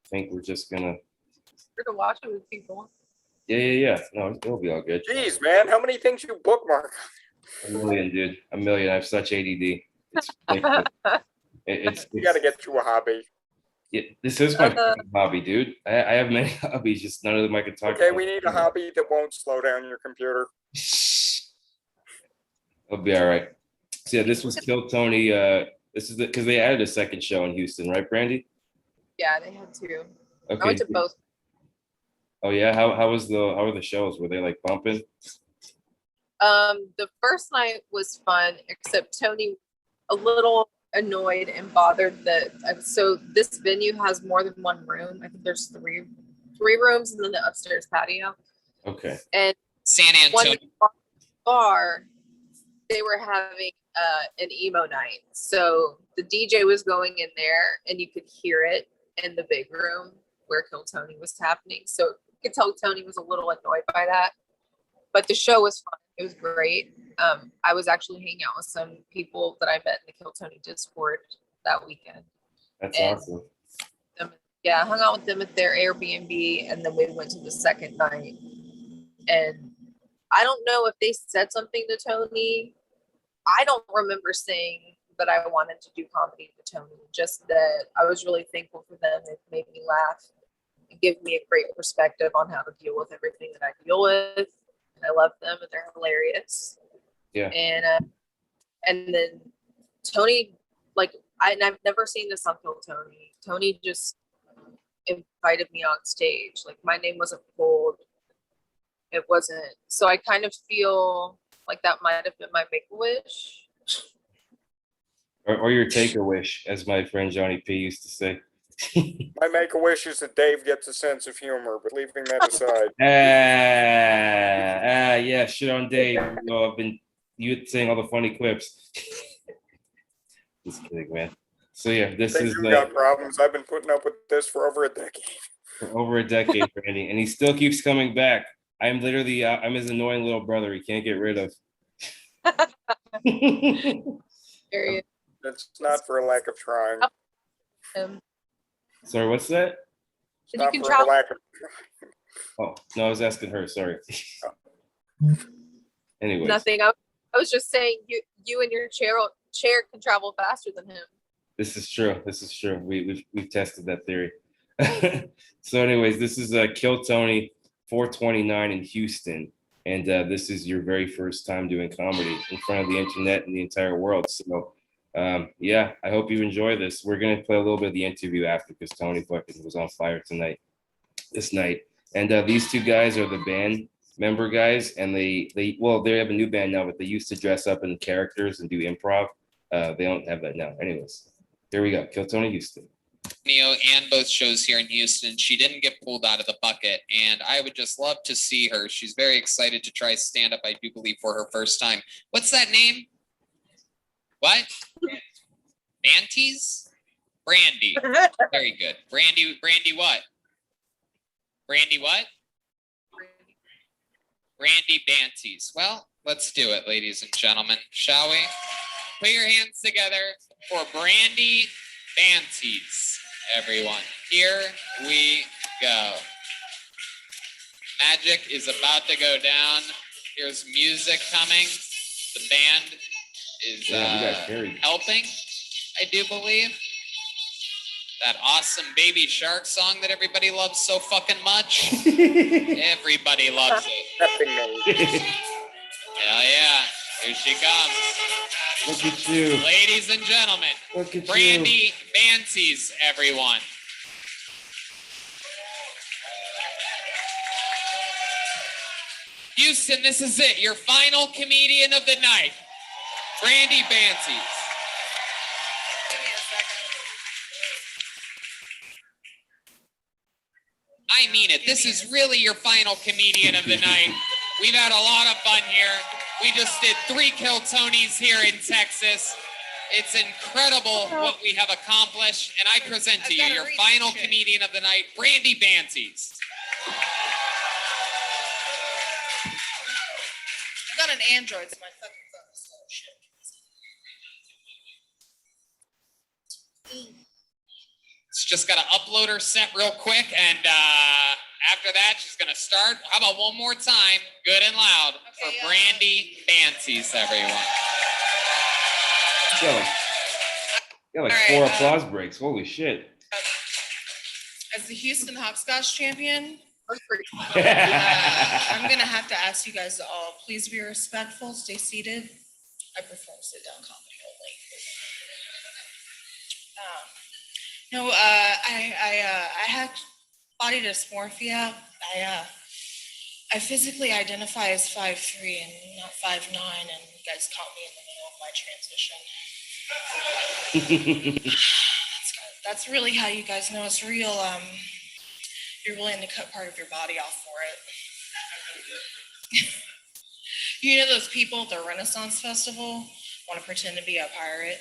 think we're just gonna, Here to watch it with people. yeah. No, it'll be all good. Jeez, man, how many things you bookmark? A million, dude. A million. I have such ADD. It's ridiculous. You got to get you a hobby. This is my fucking hobby, dude. I have many hobbies, just none of them I can talk Okay, about. we need a hobby that won't slow down your computer. It'll be all right. So yeah, this was Kill Tony. This is because they added a second show in Houston, right, Brandy? Yeah, they had two. I Okay. went to both. Oh yeah, how were the shows? Were they like bumping? The first night was fun, except Tony a little annoyed and bothered that so this venue has more than one room. I think there's three rooms and then the upstairs patio. Okay. And San one Antonio. bar, they were having an emo night. So the DJ was going in there and you could hear it in the big room where Kill Tony was happening. So you could tell Tony was a little annoyed by that. But the show was fun. It was great. I was actually hanging out with some people that I met in the Kill Tony Discord that weekend. That's And awesome. yeah, I hung out with them at their Airbnb, and then we went to the second night. And I don't know if they said something to Tony. I don't remember saying that I wanted to do comedy with Tony, just that I was really thankful for them. It made me laugh and give me a great perspective on how to deal with everything that I deal with. I love them and they're hilarious. Yeah. And then Tony, like I've never seen this on Kill Tony. Tony just invited me on stage. Like my name wasn't pulled. It wasn't. So I kind of feel like that might have been my make-a-wish. Or your take a wish, as my friend Johnny P used to say. My make-a-wish is that Dave gets a sense of humor, but leaving that aside. Yeah, shit on Dave. You saying all the funny clips. Just kidding, man. So yeah, this Think is you got problems. I've been putting up with this for over a decade. for over a decade, Brandy, and he still keeps coming back. I'm literally, I'm his annoying little brother. He can't get rid of. Period. It's not for a lack of trying. Sorry, what's that? It's not for a lack of trying. Oh no, I was asking her. Sorry. Anyways. Nothing. I was just saying you and your chair can travel faster than him. This is true. We've tested that theory. So, anyways, this is Kill Tony 429 in Houston, and this is your very first time doing comedy in front of the internet and the entire world. So, yeah, I hope you enjoy this. We're gonna play a little bit of the interview after because Tony fucking was on fire this night. And these two guys are the band member guys, and they have a new band now, but they used to dress up in characters and do improv. They don't have that now. Anyways, here we go. Kill Tony Houston. And both shows here in Houston. She didn't get pulled out of the bucket, and I would just love to see her. She's very excited to try stand-up, I do believe, for her first time. What's that name? What? Bantiess? Brandy. Very good. Brandy what? Brandy what? Brandy Bantiess. Well, let's do it, ladies and gentlemen, shall we? Put your hands together for Brandy Bantiess, everyone. Here we go. Magic is about to go down. Here's music coming. The band is helping, I do believe. That awesome Baby Shark song that everybody loves so fucking much. Everybody loves it. Hell yeah. Here she comes. Look at you. Ladies and gentlemen, Look at Brandy Bantiess, everyone. Houston, this is it. Your final comedian of the night, Brandy Bantiess. Give me a second. I mean it. This is really your final comedian of the night. We've had a lot of fun here. We just did 3 Kill Tonys here in Texas. It's incredible what we have accomplished. And I present to you your final comedian of the night, Brandy Bantiess. I got an Android, so my fucking phone is slow as shit. She's just got to upload her set real quick, and after that, she's going to start. How about one more time, good and loud, for Brandy Bantiess, everyone. Yeah, like 4 applause breaks. Holy shit. As the Houston Hopscotch champion, I'm going to have to ask you guys to all please be respectful, stay seated. I prefer sit-down comedy only. I have body dysmorphia. I physically identify as 5'3" and not 5'9", and you guys caught me in the middle of my transition. That's really how you guys know it's real. You're willing to cut part of your body off for it. You know those people at the Renaissance Festival want to pretend to be a pirate?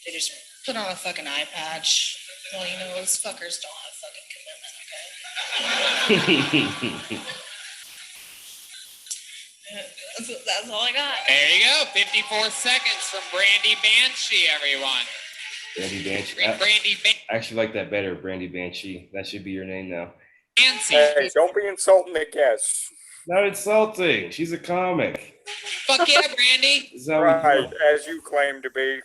They just put on a fucking eye patch. Well, you know, those fuckers don't have fucking commitment, okay? That's all I got. There you go, 54 seconds from Brandy Banshee, everyone. Brandy Banshee. Brandy Banshee. I actually like that better, Brandy Banshee. That should be your name now. Hey, don't be insulting the guests. Not insulting. She's a comic. Fuck yeah, Brandy. Is that Right, as you claim to be.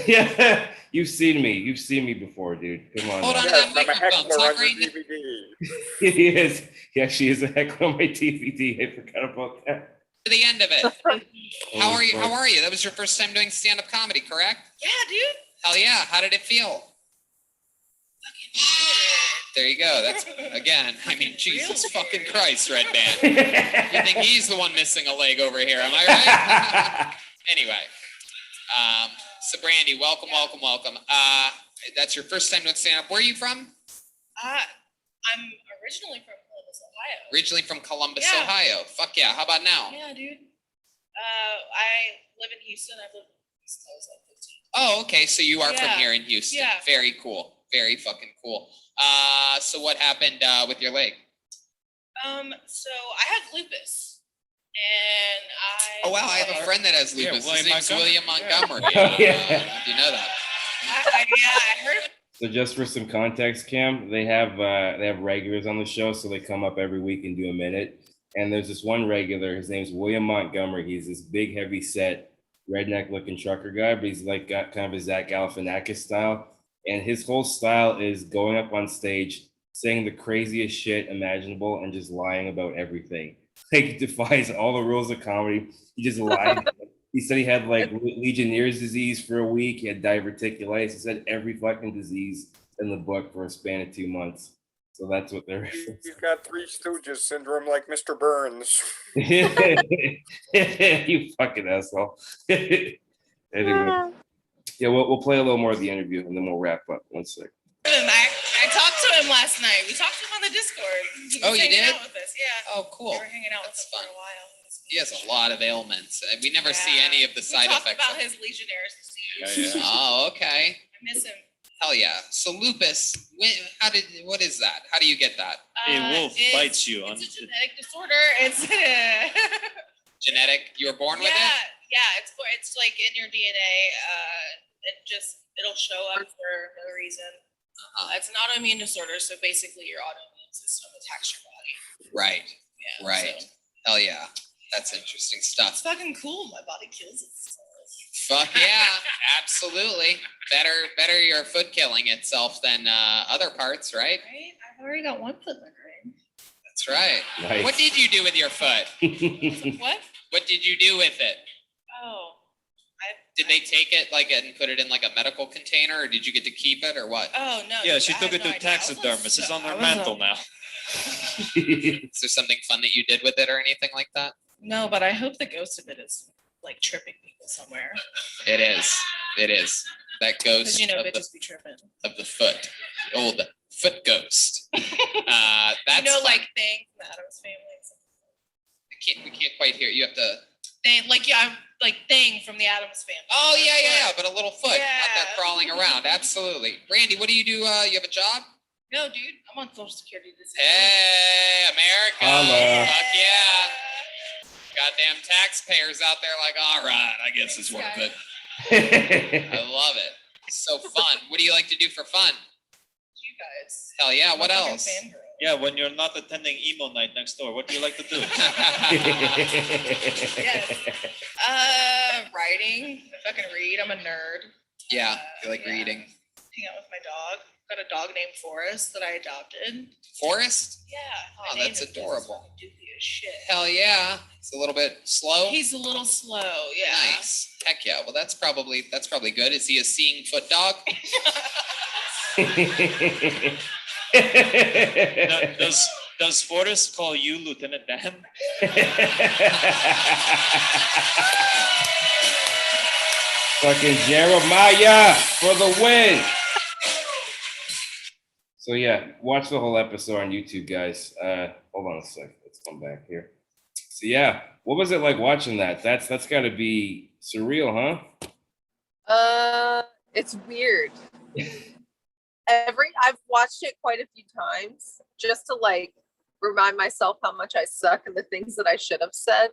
Yeah, you've seen me. You've seen me before, dude. Come on. Hold on to Yes, that I'm a microphone. heckler Talk on right your now. DVD. He is. Yeah, she is a heckler on my DVD. I forgot about that. To the end of it. How are you? fuck. How are you? That was your first time doing stand-up comedy, correct? Yeah, dude. Hell yeah. How did it feel? There you go. That's, again, I mean, Jesus fucking Christ, Red Band. You think he's the one missing a leg over here, am I right? Anyway, so Brandy, welcome. That's your first time doing stand-up. Where are you from? I'm originally from Columbus, Ohio. Originally from Columbus, Yeah. Ohio. Fuck yeah. How about now? Yeah, dude. I live in Houston. I've lived in Houston since I was like 15. Oh, okay. So you are from Yeah. here in Houston. Yeah. Very cool. Very fucking cool. So what happened with your leg? So I have lupus, and Oh wow, I have a friend that has lupus. His name's William Montgomery. Yeah. Do you know that? I heard. So just for some context, Cam, they have regulars on the show, so they come up every week and do a minute. And there's this one regular. His name's William Montgomery. He's this big, heavy set, redneck-looking trucker guy, but he's like got kind of a Zach Galifianakis style. And his whole style is going up on stage, saying the craziest shit imaginable, and just lying about everything. Like, he defies all the rules of comedy. He just lied. He said he had like Legionnaire's disease for a week. He had diverticulitis. He said every fucking disease in the book for a span of 2 months. So that's what they're. He's got Three Stooges syndrome like Mr. Burns. You fucking asshole. Anyway, yeah, we'll play a little more of the interview and then we'll wrap up. 1 sec. I talked to him last night. We talked to him on the Discord. He was Oh, you hanging did? out with us. Yeah. Oh, cool. We were hanging out That's with him fun. for a while. He has a lot of ailments. We never see Yeah. any of the side we talked effects. about his Legionnaire's disease. Oh, okay. I miss him. Hell yeah. So lupus, what is that? How do you get that? A wolf It's- bites you on It's a genetic disorder. It's Genetic? You were born with it? Yeah. It's like in your DNA. It'll show up for no reason. It's an autoimmune disorder, so basically your autoimmune system attacks your body. Right. Yeah, Right. so Hell yeah. That's interesting it's stuff. fucking cool. My body kills itself. Fuck yeah. Absolutely. Better your foot killing itself than other parts, right? Right? I've already got one foot in the grave. That's right. Nice. What did you do with your foot? What? What did you do with it? Oh. Did they take it and put it in like a medical container, or did you get to keep it, or what? Oh no. Yeah, dude, she I took had it to no a idea. I was taxidermist. It's on their I was mantle now. Is there something fun that you did with it or anything like that? No, but I hope the ghost of it is like tripping people somewhere. It is. It is. That Because ghost you know of, bitches be tripping. the foot. The old foot ghost. That's like Thing from the Addams Family. We can't quite hear. You have to. Thing, like Thing from the Addams Family. Oh yeah, but a little foot out there crawling around. Absolutely. Brandy, what do? You have a job? No, dude, I'm on Social Security disability. Hey, America! Fuck yeah! Goddamn taxpayers out there, like, all right, I guess it's worth it. I love it. So fun. What do you like to do for fun? You guys. Hell yeah! What else? Yeah, when you're not attending emo night next door, what do you like to do? Writing. I fucking read. I'm a nerd. Yeah, you like reading. Hang out with my dog. Got a dog named Forrest that I adopted. Forrest? Yeah. Oh, that's adorable. Doofy as shit. Hell yeah. It's a little bit slow. He's a little slow, yeah. Nice. Heck yeah. Well, that's probably good. Is he a seeing foot dog? Does Forrest call you Lieutenant Dan? Fucking Jeremiah for the win. So yeah, watch the whole episode on YouTube, guys. Hold on a sec. Let's come back here. So yeah, what was it like watching that? That's got to be surreal, huh? It's weird. I've watched it quite a few times just to like remind myself how much I suck and the things that I should have said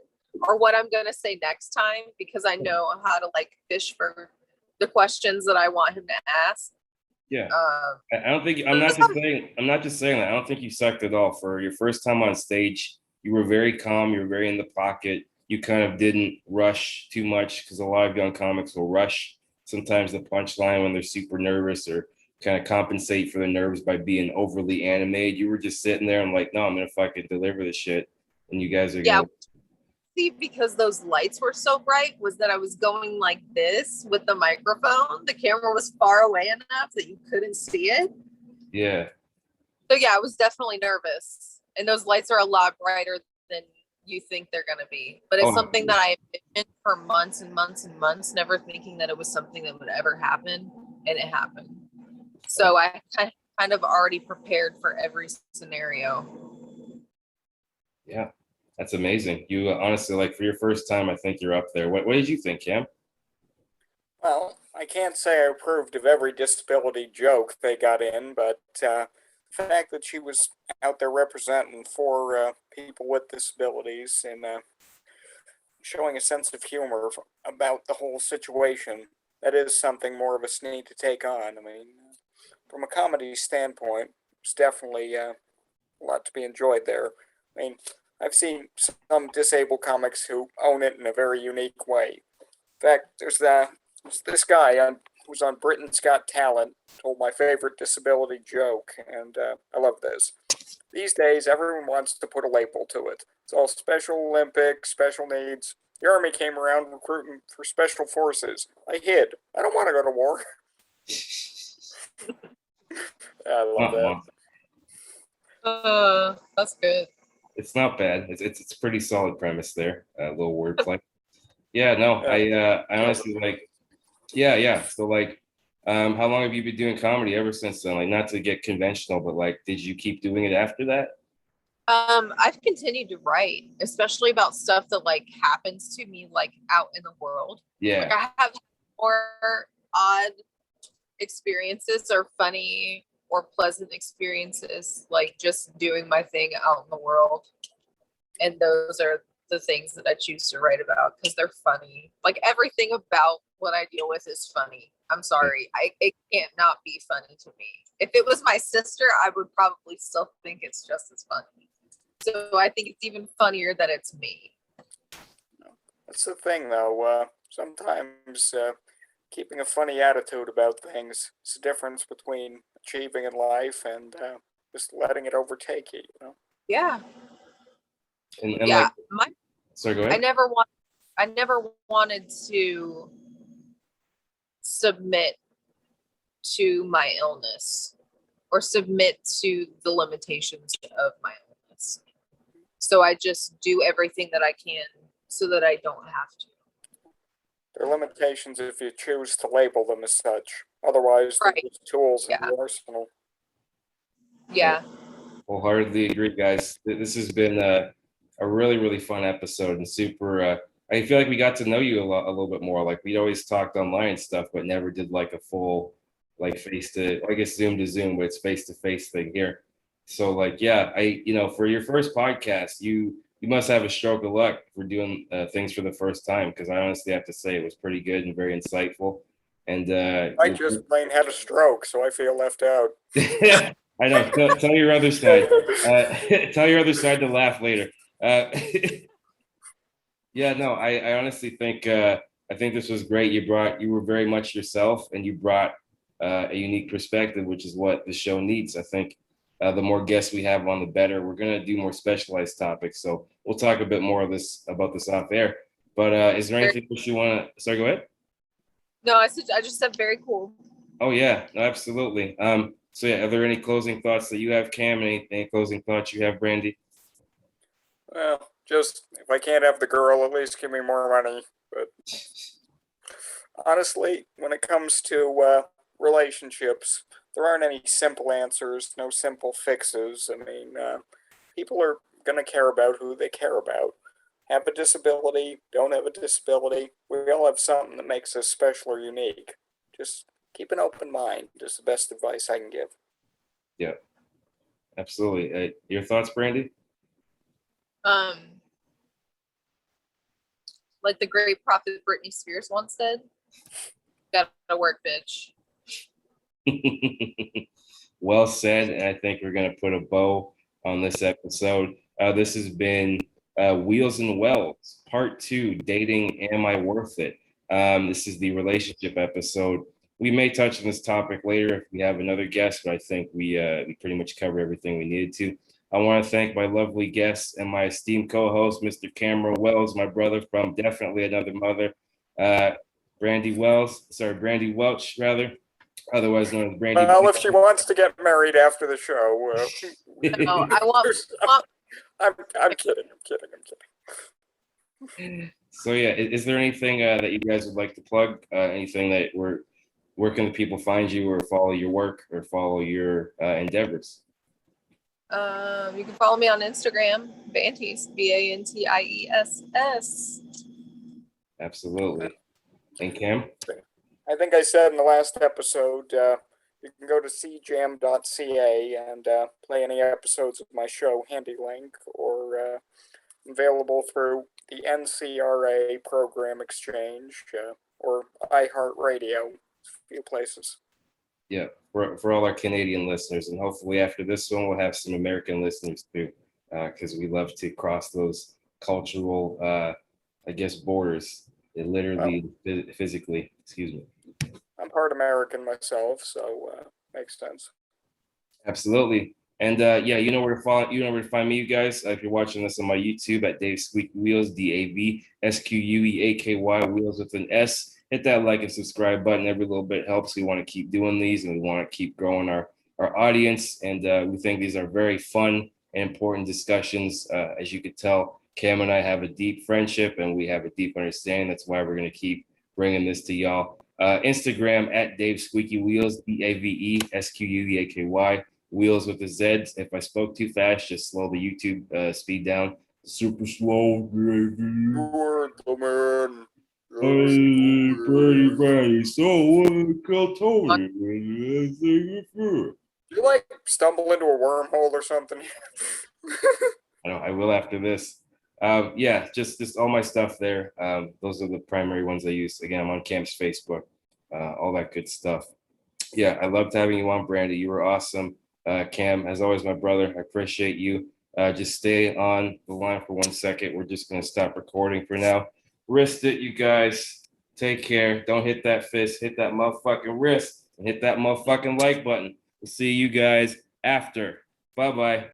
or what I'm going to say next time, because I know how to like fish for the questions that I want him to ask. Yeah. I don't think I'm not just saying that. I don't think you sucked at all. For your first time on stage, you were very calm, you were very in the pocket. You kind of didn't rush too much, because a lot of young comics will rush sometimes the punchline when they're super nervous, or kind of compensate for the nerves by being overly animated. You were just sitting there and like, no, I'm gonna fucking deliver this shit, and you guys are gonna. See, because those lights were so bright, was that I was going like this with the microphone. The camera was far away enough that you couldn't see it. Yeah. So yeah, I was definitely nervous, and those lights are a lot brighter than you think they're gonna be. But it's something that I envisioned for months and months and months, never thinking that it was something that would ever happen, and it happened. So I kind of already prepared for every scenario. Yeah, that's amazing. You honestly, like, for your first time, I think you're up there. What did you think, Cam? Well, I can't say I approved of every disability joke they got in, but the fact that she was out there representing for people with disabilities and showing a sense of humor about the whole situation, that is something more of us need to take on. I mean, from a comedy standpoint, it's definitely a lot to be enjoyed there. I mean, I've seen some disabled comics who own it in a very unique way. In fact, there's this guy who's on Britain's Got Talent told my favorite disability joke, and I love this. These days, everyone wants to put a label to it. It's all Special Olympics, special needs. The Army came around recruiting for special forces. I hid. I don't want to go to war. I love that. That's good. It's not bad. It's a pretty solid premise there. A little wordplay. Yeah, no, I honestly like. Yeah. So like, how long have you been doing comedy ever since then? Like, not to get conventional, but like, did you keep doing it after that? I've continued to write, especially about stuff that like happens to me like out in the world. Yeah. Like, I have more odd experiences or funny or pleasant experiences, like just doing my thing out in the world. And those are the things that I choose to write about because they're funny. Like, everything about what I deal with is funny. I'm sorry. It can't not be funny to me. If it was my sister, I would probably still think it's just as funny. So I think it's even funnier that it's me. That's the thing, though. Sometimes keeping a funny attitude about things is the difference between achieving in life and just letting it overtake you, you know? Yeah. And yeah. Like, sorry, go ahead. I never wanted to submit to my illness or submit to the limitations of my illness. So I just do everything that I can so that I don't have to. There are limitations if you choose to label them as such. Otherwise, they're just tools in the arsenal. Yeah. Wholeheartedly agree, guys. This has been a really, really fun episode and super. I feel like we got to know you a little bit more. Like we'd always talked online and stuff, but never did like a full, like face to, I guess Zoom to Zoom, but it's face to face thing here. So like, yeah, for your first podcast, you must have a stroke of luck for doing things for the first time, because I honestly have to say it was pretty good and very insightful. And I just plain had a stroke, so I feel left out. I know. Tell your other side. Tell your other side to laugh later. Yeah, no, I honestly think I think this was great. You were very much yourself, and you brought a unique perspective, which is what the show needs. I think the more guests we have on, the better. We're gonna do more specialized topics, so we'll talk a bit more of this about this off air. But is there anything else you want to? Sorry, go ahead. No, I just said very cool. Oh yeah, no, absolutely. So yeah, are there any closing thoughts that you have, Cam? Any closing thoughts you have, Brandy? Well, just if I can't have the girl, at least give me more money. But honestly, when it comes to relationships, there aren't any simple answers, no simple fixes. I mean, people are going to care about who they care about. Have a disability, don't have a disability. We all have something that makes us special or unique. Just keep an open mind is the best advice I can give. Yeah, absolutely. Your thoughts, Brandy? Like the great prophet Britney Spears once said, "Gotta work, bitch." Well said. And I think we're going to put a bow on this episode. This has been Wheels and Wells, Part 2, Dating, Am I Worth It? This is the relationship episode. We may touch on this topic later if we have another guest, but I think we pretty much covered everything we needed to. I want to thank my lovely guests and my esteemed co-host, Mr. Cameron Wells, my brother from Definitely Another Mother, Brandy Welch, rather, otherwise known as Brandy. Well, if she wants to get married after the show, no, I want. I'm kidding. I'm kidding. So yeah, is there anything that you guys would like to plug? Anything that where can the people find you or follow your work or follow your endeavors? You can follow me on Instagram, Bantiess, Banties. Absolutely. And Cam? I think I said in the last episode, you can go to cjam.ca and play any episodes of my show, Handy Link, or available through the NCRA Program Exchange or iHeartRadio, a few places. Yeah, for all our Canadian listeners, and hopefully after this one we'll have some American listeners too, because we love to cross those cultural, I guess, borders. It literally, physically. Excuse me. I'm part American myself, so makes sense. Absolutely. And yeah, you know where to follow. You know where to find me, you guys. If you're watching this on my YouTube at Dave Squeaky Wheels, DAVSQUEAKY Wheels with an S. Hit that like and subscribe button. Every little bit helps. We want to keep doing these, and we want to keep growing our audience. And we think these are very fun and important discussions. As you could tell, Cam and I have a deep friendship, and we have a deep understanding. That's why we're going to keep bringing this to y'all. Instagram at Dave Squeaky Wheels, DAVESQUEAKY. Wheels with the Z's. If I spoke too fast, just slow the YouTube speed down. Super slow, baby. Pretty. So what Tony? You like stumble into a wormhole or something? I know. I will after this. Yeah, just all my stuff there. Those are the primary ones I use. Again, I'm on Cam's Facebook. All that good stuff. Yeah, I loved having you on, Brandy. You were awesome. Cam, as always, my brother, I appreciate you. Just stay on the line for 1 second. We're just going to stop recording for now. Wrist it, you guys. Take care. Don't hit that fist. Hit that motherfucking wrist. And hit that motherfucking like button. We'll see you guys after. Bye-bye.